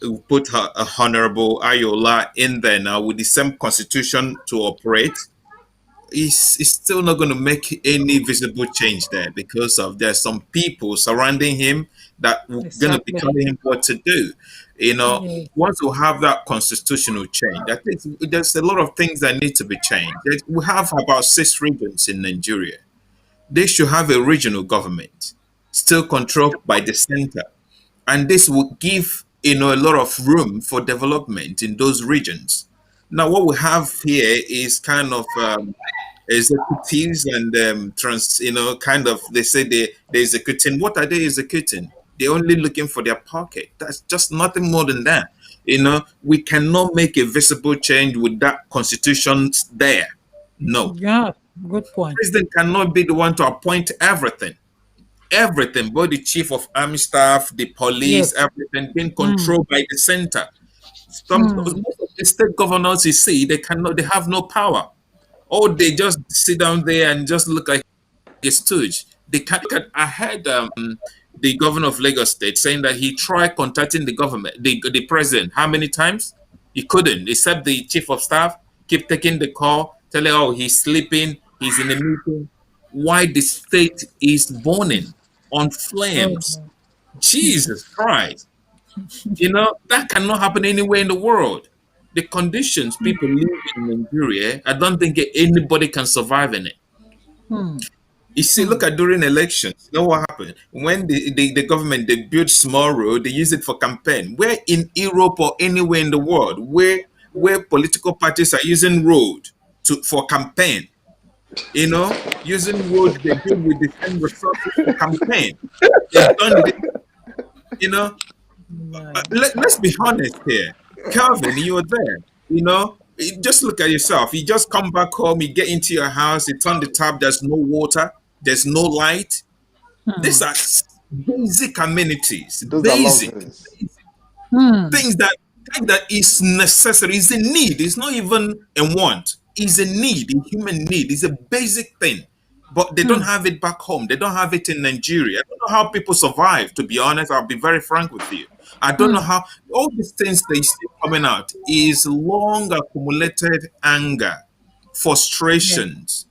we put a honorable Ayola in there now with the same constitution to operate it's still not going to make any visible change there because of there's some people surrounding him that are going to be exactly. telling him what to do. Yeah. Once we have that constitutional change, I think there's a lot of things that need to be changed. We have about 6 regions in Nigeria. They should have a regional government, still controlled by the center, and this would give a lot of room for development in those regions. Now, what we have here is kind of executives and kind of they say they're executing. What are they executing? They're only looking for their pocket. That's just nothing more than that. We cannot make a visible change with that constitution there. No, Yeah, good point. president cannot be the one to appoint everything. Everything, both the chief of army staff, the police, Yes. everything being Mm, controlled by the center. Most mm, of the state governors you see, they have no power. Or they just sit down there and just look like a stooge. They can't. I heard the governor of Lagos State saying that he tried contacting the government, the president. How many times? He couldn't, except the chief of staff keep taking the call, telling, oh, he's sleeping, he's in a meeting. Why the state is burning on flames? oh, Jesus Christ. That cannot happen anywhere in the world. The conditions people live in Nigeria, I don't think anybody can survive in it. mm. You see, Hmm. look at during elections. You know what happened? When the government they build small road, they use it for campaign. Where in Europe or anywhere in the world where political parties are using road to for campaign, using road they build with the same resources for campaign. They've done this, you know. Right. Let's be honest here. Calvin, you were there. Just look at yourself. You just come back home, you get into your house, you turn the tap, there's no water, there's no light. These Hmm. are basic amenities, Those are basic luxuries. Hmm. things that is necessary. Is a need. It's not even a want. It's a need, a human need. It's a basic thing. But they don't Hmm. have it back home. They don't have it in Nigeria. I don't know how people survive, to be honest. I'll be very frank with you. I don't know Hmm. how all these things they see coming out is long accumulated anger, Yes. frustrations.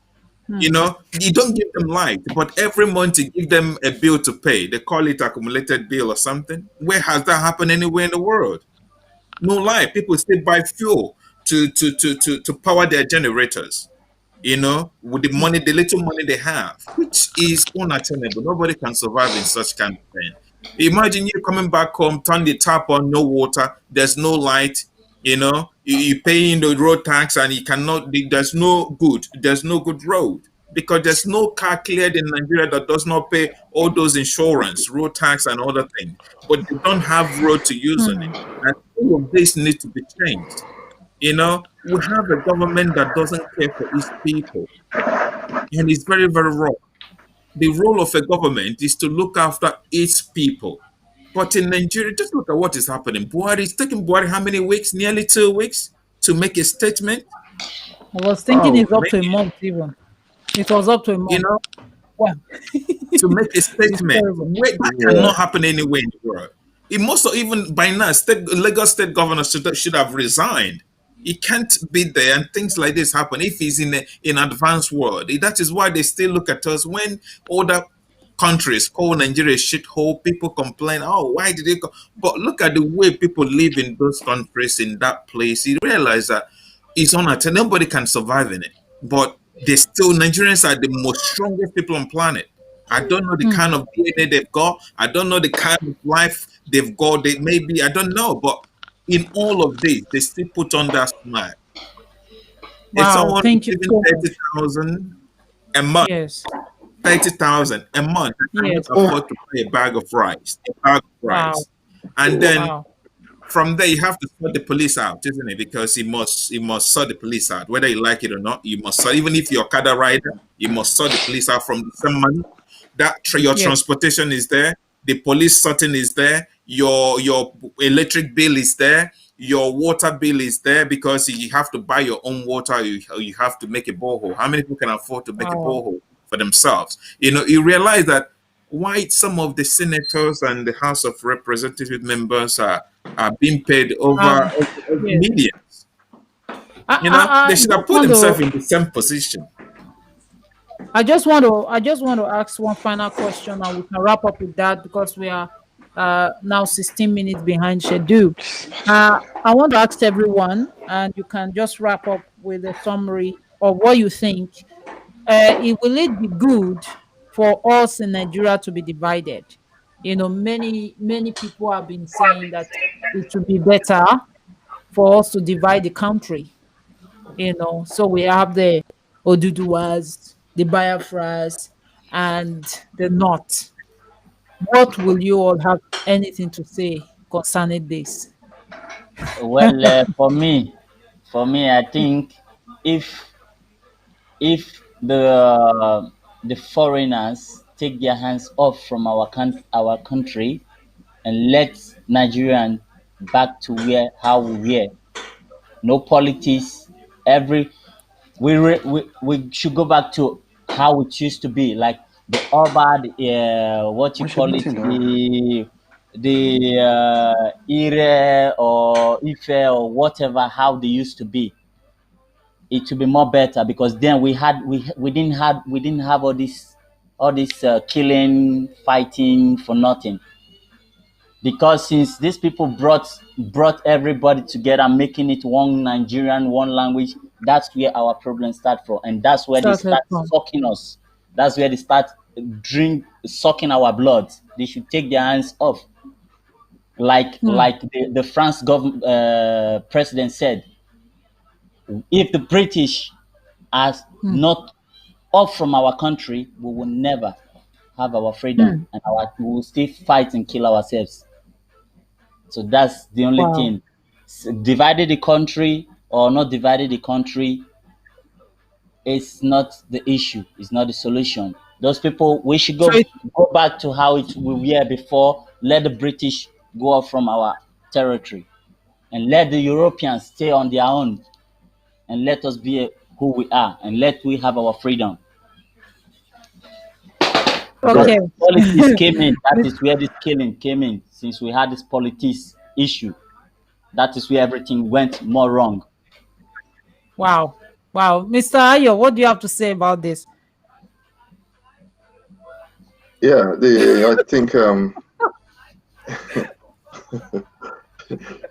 Hmm. You don't give them light, but every month you give them a bill to pay. They call it accumulated bill or something. Where has that happened anywhere in the world? No lie. People still buy fuel to power their generators, with the money, the little money they have, which is unattainable. Nobody can survive in such kind of thing. Imagine you coming back home, turn the tap on, no water, there's no light, you paying the road tax and you cannot, there's no good road because there's no car cleared in Nigeria that does not pay all those insurance, road tax and other things, but they don't have road to use on it. Hmm. And all of this needs to be changed. We have a government that doesn't care for its people, and it's very, very wrong. The role of a government is to look after its people. But in Nigeria, just look at what is happening. Buhari, it's taking Buhari how many weeks? Nearly 2 weeks to make a statement. I was thinking Oh, it's up Man, to a month even. It was up to a you month. know, Wow. to make a It's statement. terrible. Wait, that yeah. cannot happen anywhere in the world. It must have even by now, Lagos state governor should have resigned. He can't be there and things like this happen if he's in advanced world. That is why they still look at us when other countries call Nigeria a shithole. People complain, oh, why did they go? But look at the way people live in those countries, in that place. You realize that it's unattainable. Nobody can survive in it. But they still, Nigerians are the most strongest people on planet. I don't know the Hmm. kind of DNA they've got. I don't know the kind of life they've got. They maybe I don't know, but in all of this, they still put on that smile. If Wow. someone Thank you receiving so much. 30,000 a month, Yes. 30,000 a month, I cannot Yes. afford to buy a bag of rice, Wow. and then Wow. from there you have to sort the police out, isn't it? Because you must sort the police out, whether you like it or not. You must sort, even if you're a Kada rider, you must sort the police out from the same money. Your Yes. transportation is there, the police sorting is there, your electric bill is there, your water bill is there because you have to buy your own water. You have to make a borehole. How many people can afford to make a Wow. borehole for themselves? You realize that why some of the senators and the House of Representative members are being paid over Yes. millions. I They should have just put want themselves to in the same position. I just want to ask one final question and we can wrap up with that because we are now 16 minutes behind schedule. I want to ask everyone, and you can just wrap up with a summary of what you think. Will it be good for us in Nigeria to be divided? Many people have been saying that it would be better for us to divide the country. So we have the Oduduwas, the Biafras, and the North. What will you all have anything to say concerning this? Well, for me, I think if if the foreigners take their hands off from our country and let Nigerian back to where how we were, no politics, every we should go back to how it used to be, like the Oba, what you We should call meet it, you now. the Ire or Ife or whatever, how they used to be. It would be more better because then we didn't have all this killing, fighting for nothing. Because since these people brought everybody together, making it one Nigerian, one language, that's where our problems start from, and that's where they Started start from. sucking us. That's where they start sucking our blood. They should take their hands off. Like the France president said, if the British are not off from our country, we will never have our freedom, and we will still fight and kill ourselves. So that's the only Wow. thing. Divided the country or not divided the country is not the issue. It's not the solution. Those people, we should So go back to how we were before. Let the British go off from our territory, and let the Europeans stay on their own, and let us be who we are, and let we have our freedom. Because okay. politics came in. That is where this killing came in. Since we had this politics issue, that is where everything went more wrong. Wow. Wow. Mr. Ayo, what do you have to say about this? Yeah, I think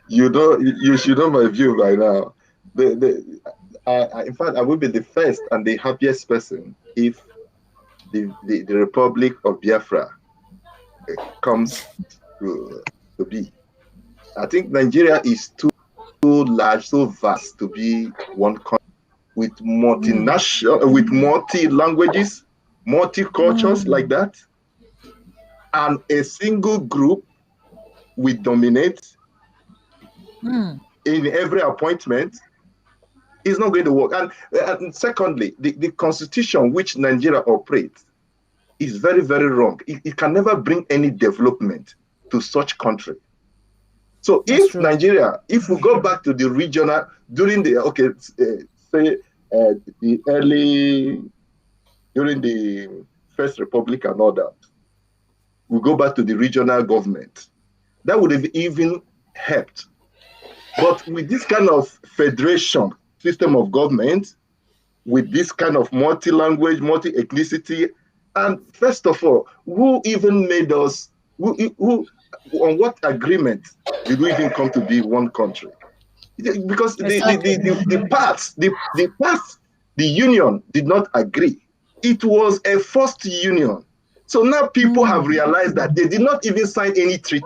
you should know my view by now. In fact, I would be the first and the happiest person if the Republic of Biafra comes to be. I think Nigeria is too large, so vast to be one country with multinational, with multi languages, multi cultures like that, and a single group will dominate in every appointment. Is not going to work. And secondly, the constitution which Nigeria operates is very, very wrong. It can never bring any development to such country. So if Nigeria, if we go back to the regional, during the, during the First Republic and all that, we go back to the regional government, that would have even helped. But with this kind of federation system of government, with this kind of multi-language, multi-ethnicity, and first of all, who even made us, who on what agreement did we even come to be one country? Because the parts, the union did not agree. It was a forced union. So now people have realized that they did not even sign any treaty.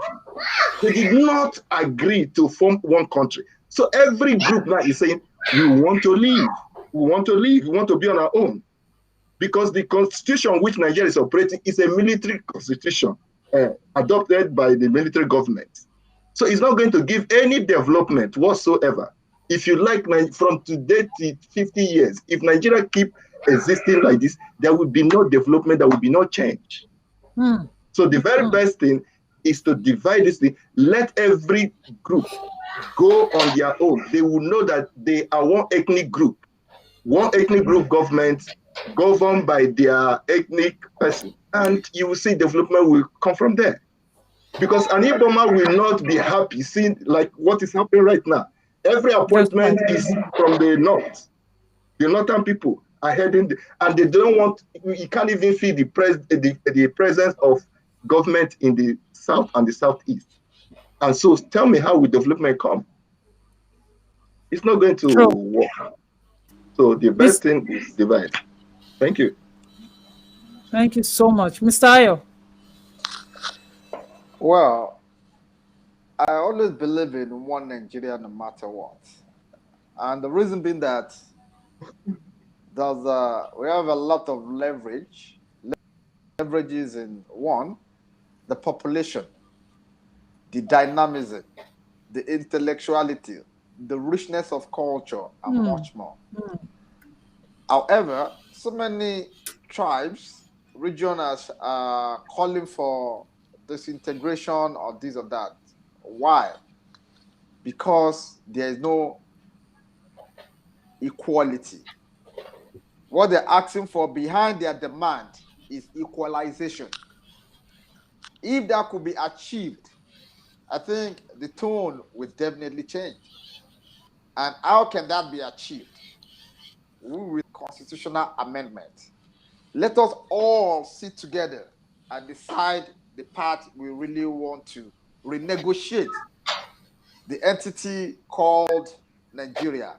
They did not agree to form one country. So every group now is saying, we want to leave. We want to leave. We want to be on our own. Because the constitution which Nigeria is operating is a military constitution adopted by the military government. So it's not going to give any development whatsoever. If you like, from today to 50 years, if Nigeria keep existing like this, there will be no development, there will be no change. So the very best thing is to divide this thing, let every group go on their own. They will know that they are one ethnic group government governed by their ethnic person. And you will see development will come from there. Because an Iboma will not be happy seeing like what is happening right now. Every appointment is from the north. The northern people are heading, and they don't want, you can't even feel the presence of government in the south and the southeast. And so tell me, how will development come? It's not going to work. So the best thing is divide. Thank you. Thank you so much. Mr. Ayo. Well, I always believe in one Nigeria no matter what. And the reason being that we have a lot of leverage. Leverages in one, the population, the dynamism, the intellectuality, the richness of culture, and much more. However, so many tribes, regions are calling for disintegration or this or that. Why? Because there is no equality. What they're asking for behind their demand is equalization. If that could be achieved, I think the tone will definitely change. And how can that be achieved? With constitutional amendment. Let us all sit together and decide the part we really want to renegotiate the entity called Nigeria.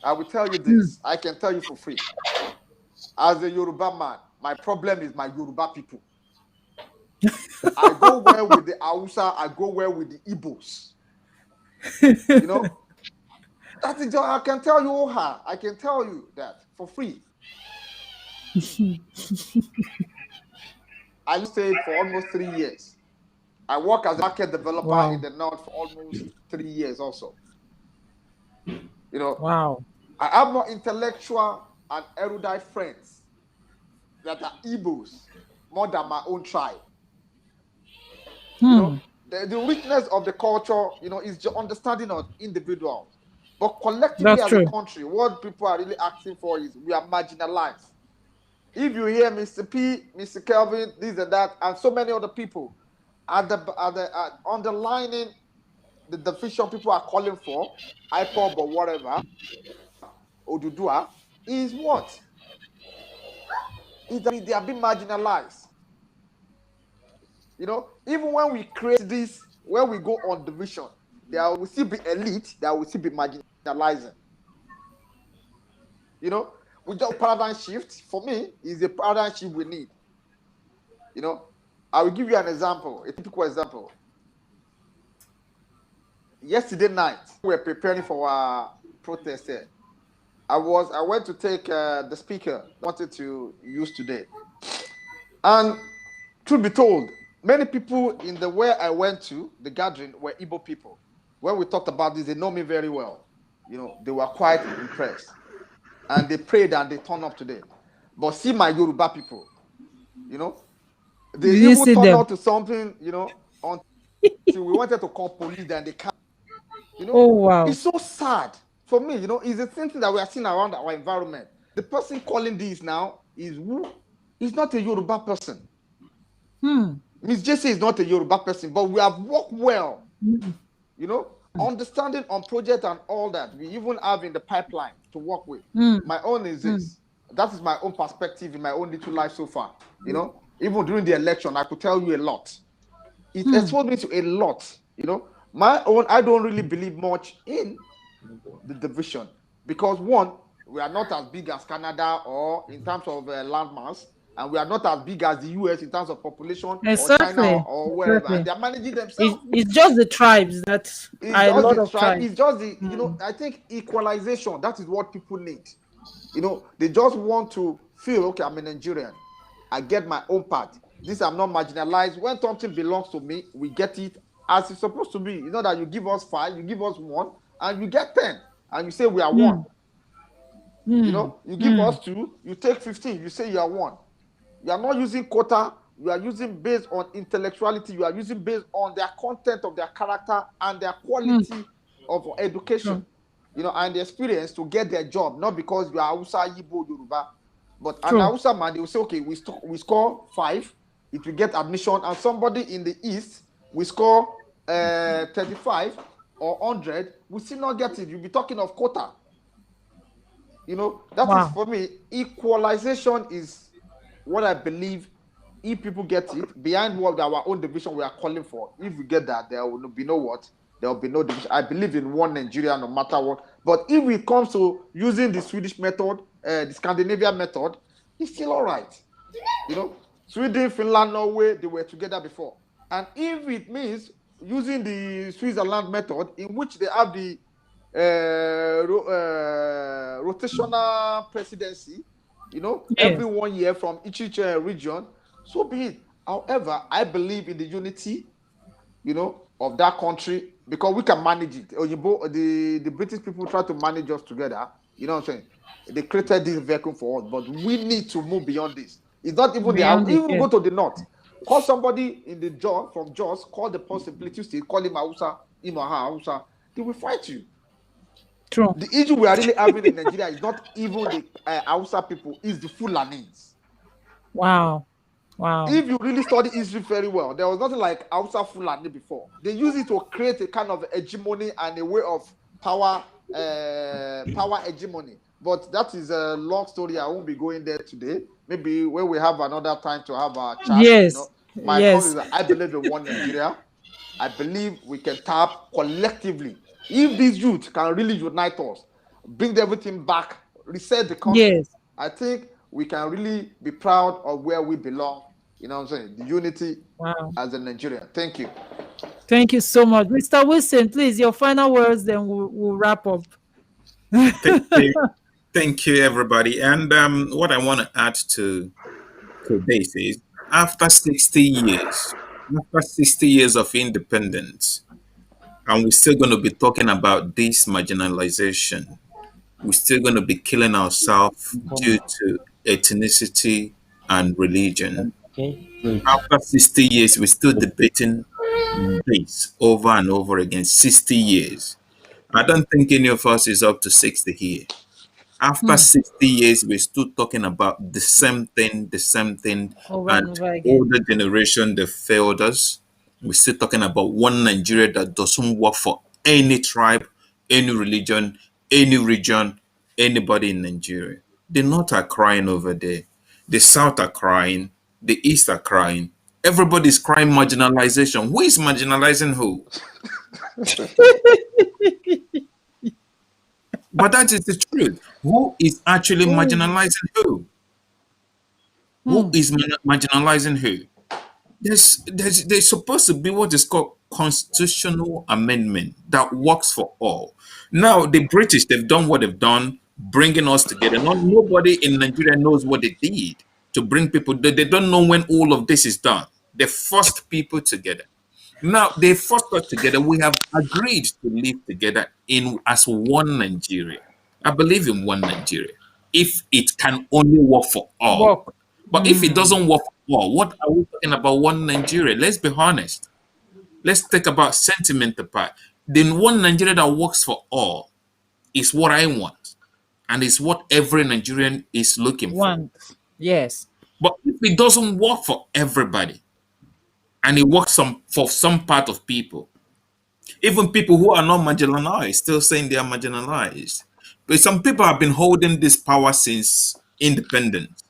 I will tell you this. I can tell you for free. As a Yoruba man, my problem is my Yoruba people. I go well with the Hausa, I go well with the Igbos. You know, that is I can tell you, I can tell you that for free. I stayed for almost 3 years. I work as a market developer in the north for almost 3 years also. You know, Wow. I have more intellectual and erudite friends that are Igbos more than my own tribe. You know, the richness of the culture, you know, is just understanding of individuals. But collectively as a country, what people are really asking for is we are marginalized. If you hear Mr. P, Mr. Kelvin, this and that, and so many other people are underlining the division people are calling for, IPOB or whatever, Odudua, is what? Is that they are being marginalized. You know, even when we create this, when we go on division, there will still be elite, there will still be marginalizing. You know, we just paradigm shift. For me, is a paradigm shift we need. You know, I will give you an example, a typical example. Yesterday night, we were preparing for our protest here. I went to take the speaker I wanted to use today. And truth be told, many people in the where I went to, the gathering, were Igbo people. When we talked about this, they know me very well. You know, they were quite impressed. And they prayed and they turned up today. But see my Yoruba people, you know, they even turned up to something, you know, until we wanted to call police and they can't. You know, wow. It's so sad for me. You know, it's the same thing that we are seeing around our environment. The person calling this now is who? He's not a Yoruba person. Miss Jese is not a Yoruba person, but we have worked well. You know, understanding on project and all that. We even have in the pipeline to work with. My own is this. That is my own perspective in my own little life so far. You know, even during the election, I could tell you a lot. It exposed me to a lot. You know, my own, I don't really believe much in the division because one, we are not as big as Canada or in terms of landmass, and we are not as big as the US in terms of population or China or wherever. And they are managing themselves. It's just the tribes that are a lot of tribes. It's just the, you know, I think equalization, that is what people need. You know, they just want to feel, okay, I'm a Nigerian. I get my own part. This, I'm not marginalized. When something belongs to me, we get it as it's supposed to be. You know that you give us 5, you give us 1, and you get 10, and you say we are 1. You know, you give us 2, you take 15, you say you are 1. You are not using quota, you are using based on intellectuality, you are using based on their content of their character and their quality of education, you know, and the experience to get their job, not because you are Hausa, Igbo, Yoruba. But an Hausa man, they will say, okay, we score 5, it will get admission, and somebody in the East, we score 35 or 100, we still not get it. You'll be talking of quota. You know, that is for me, equalization is what I believe. If people get it, behind what our own division we are calling for, if we get that, there will be no what? There will be no division. I believe in one Nigeria no matter what. But if it comes to using the Swedish method, the Scandinavian method, it's still all right. You know, Sweden, Finland, Norway, they were together before. And if it means using the Switzerland method, in which they have the rotational presidency, you know, every 1 year from each region, so be it. However, I believe in the unity, you know, of that country because we can manage it. The British people try to manage us together. You know what I'm saying? They created this vehicle for us, but we need to move beyond this. It's not even even go to the north. Call somebody in the job from Jos, call the possibility state, call him Hausa, him or her Hausa, they will fight you. True. The issue we are really having in Nigeria is not even the Hausa people, it's the Fulanis. Wow. If you really study history very well, there was nothing like Hausa Fulani before. They use it to create a kind of hegemony and a way of power hegemony. But that is a long story. I won't be going there today. Maybe when we have another time to have a chat. Yes. You know, my point is that I believe in one Nigeria. I believe we can tap collectively. If these youth can really unite us, bring everything back, reset the country, I think we can really be proud of where we belong. You know what I'm saying? The unity Wow. as a Nigerian. Thank you. Thank you so much. Mr. Wilson, please, your final words, then we'll wrap up. Thank you. Thank you, everybody. And what I want to add to this is after 60 years, after 60 years of independence, and we're still going to be talking about this marginalization. We're still going to be killing ourselves due to ethnicity and religion. Okay, good. After 60 years, we're still debating this over and over again. 60 years. I don't think any of us is up to 60 here. After 60 years, we're still talking about the same thing, Over and and over again. older generation, they failed us. We're still talking about one Nigeria that doesn't work for any tribe, any religion, any region, anybody in Nigeria. The North are crying over there. The South are crying. The East are crying. Everybody's crying marginalization. Who is marginalizing who? But that is the truth. Who is actually marginalizing who? Who is marginalizing who? There's supposed to be what is called constitutional amendment that works for all. Now the British, they've done what they've done, bringing us together. Nobody in Nigeria knows what they did to bring people. They don't know when all of this is done. They forced people together. Now they forced us together. We have agreed to live together in as one Nigeria. I believe in one Nigeria. If it can only work for all. Work. But if it doesn't work for all, what are we talking about one Nigeria? Let's be honest. Let's think about sentiment apart. The one Nigeria that works for all is what I want. And it's what every Nigerian is looking for. Want. Yes. But if it doesn't work for everybody, and it works for some part of people, even people who are not marginalized, still saying they are marginalized. But some people have been holding this power since independence.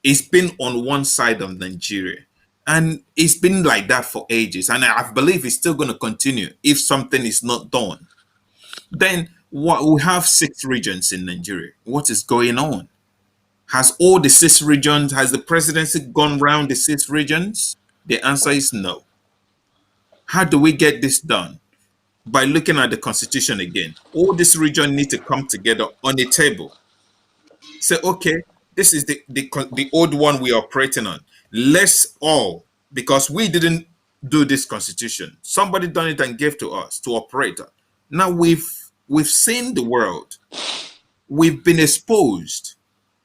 It's been on one side of Nigeria. And it's been like that for ages. And I believe it's still going to continue if something is not done. Then what we have 6 regions in Nigeria. What is going on? Has all the 6 regions, has the presidency gone round the 6 regions? The answer is no. How do we get this done? By looking at the constitution again. All this region need to come together on a table. Say, okay, this is the old one we are operating on. Let's all, because we didn't do this constitution. Somebody done it and gave to us to operate on. Now we've seen the world. We've been exposed.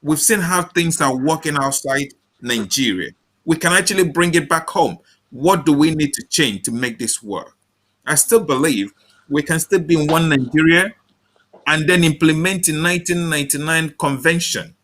We've seen how things are working outside Nigeria. We can actually bring it back home. What do we need to change to make this work? I still believe we can still be in one Nigeria and then implement in 1999 convention,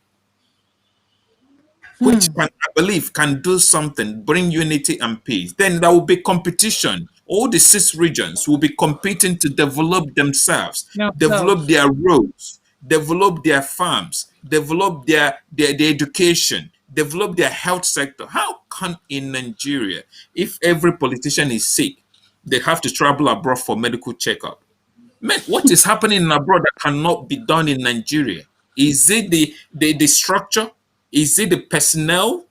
which can, I believe, can do something, bring unity and peace. Then there will be competition. All the 6 regions will be competing to develop themselves, develop Themselves. their roads, develop their farms, develop their education, develop their health sector. How can in Nigeria, if every politician is sick, they have to travel abroad for medical checkup? Man, what is happening abroad that cannot be done in Nigeria? Is it the structure? Is it the personnel?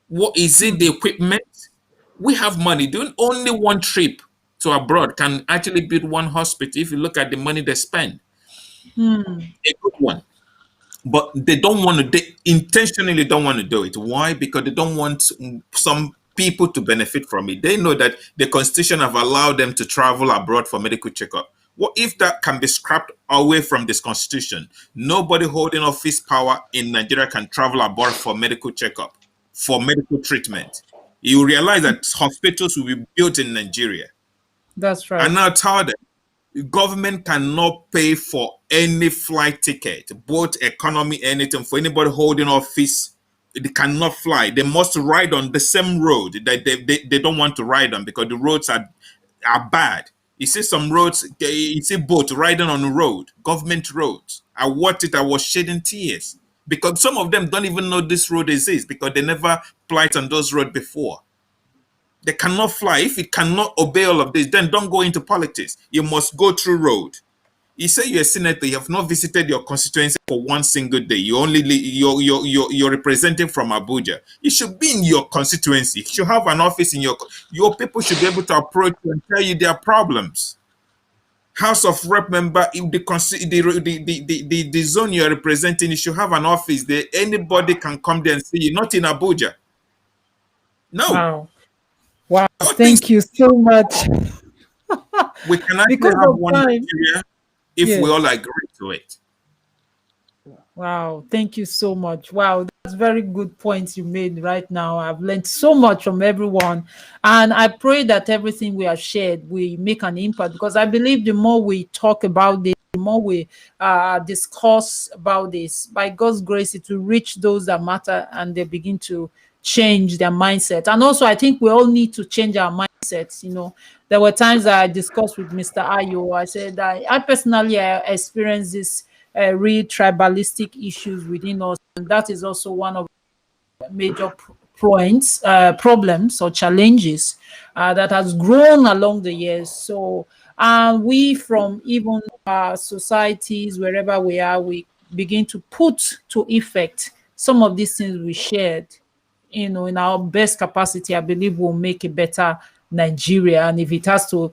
What is it the equipment? We have money. Doing only one trip to abroad can actually build one hospital if you look at the money they spend. A good one. But they don't want to, they intentionally don't want to do it. Why? Because they don't want some people to benefit from it. They know that the constitution have allowed them to travel abroad for medical checkup. What if that can be scrapped away from this constitution? Nobody holding office power in Nigeria can travel abroad for medical checkup, for medical treatment. You realize that hospitals will be built in Nigeria. That's And right. now tell them government cannot pay for any flight ticket, both economy, anything for anybody holding office. They cannot fly. They must ride on the same road that they don't want to ride on because the roads are bad. You see some roads, you see boats riding on the road, government roads. I watched it, I was shedding tears because some of them don't even know this road exists because they never applied on those roads before. They cannot fly. If it cannot obey all of this, then don't go into politics. You must go through road. You say you're a senator, you have not visited your constituency for one single day. You only you're representing from Abuja. You should be in your constituency. You should have an office in your people should be able to approach you and tell you their problems. House of Rep member in the zone you're representing, you should have an office there. Anybody can come there and see you, not in Abuja. No. Wow. All Thank you so much. we can actually Because have of one time. Nigeria if we all agree to it. Wow, thank you so much. Wow, that's very good points you made right now. I've learned so much from everyone. And I pray that everything we have shared will make an impact, because I believe the more we talk about this, the more we discuss about this, by God's grace, it will reach those that matter and they begin to change their mindset. And also, I think we all need to change our mindsets. There were times that I discussed with Mr. Ayo. I said that I personally experienced this real tribalistic issues within us, and that is also one of the major problems or challenges that has grown along the years. So we, from even societies, wherever we are, we begin to put to effect some of these things we shared, in our best capacity. I believe we'll make a better Nigeria. And if it has to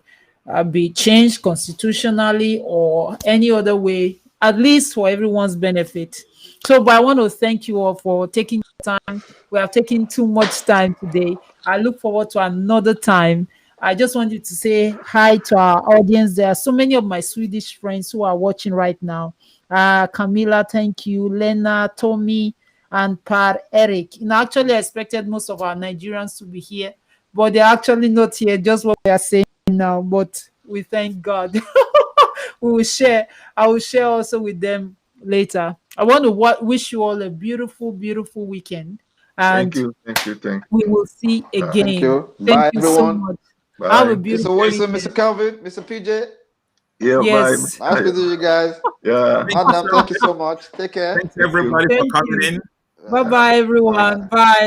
be changed constitutionally or any other way, at least for everyone's benefit. So, but I want to thank you all for taking time. We have taken too much time today. I look forward to another time. I just want you to say hi to our audience. There are so many of my Swedish friends who are watching right now. Camila, thank you. Lena, Tommy, and Par Eric. Actually, I expected most of our Nigerians to be here, but they're actually not here, just what we are saying now. But we thank God. We will share. I will share also with them later. I want to wish you all a beautiful, beautiful weekend. Thank And you. Thank you. Thank we you. will see again. Thank you. Thank Bye, you so everyone. much. Have a Bye. beautiful Mr. Wilson, weekend. Mr. Calvin, Mr. PJ. Yeah, bye. Yes. Nice meeting you guys. Yeah. Thank you, Madam, sir. thank you so much. Take care. Thanks Thank you. everybody for Thank coming you. in. Bye bye, everyone. Bye.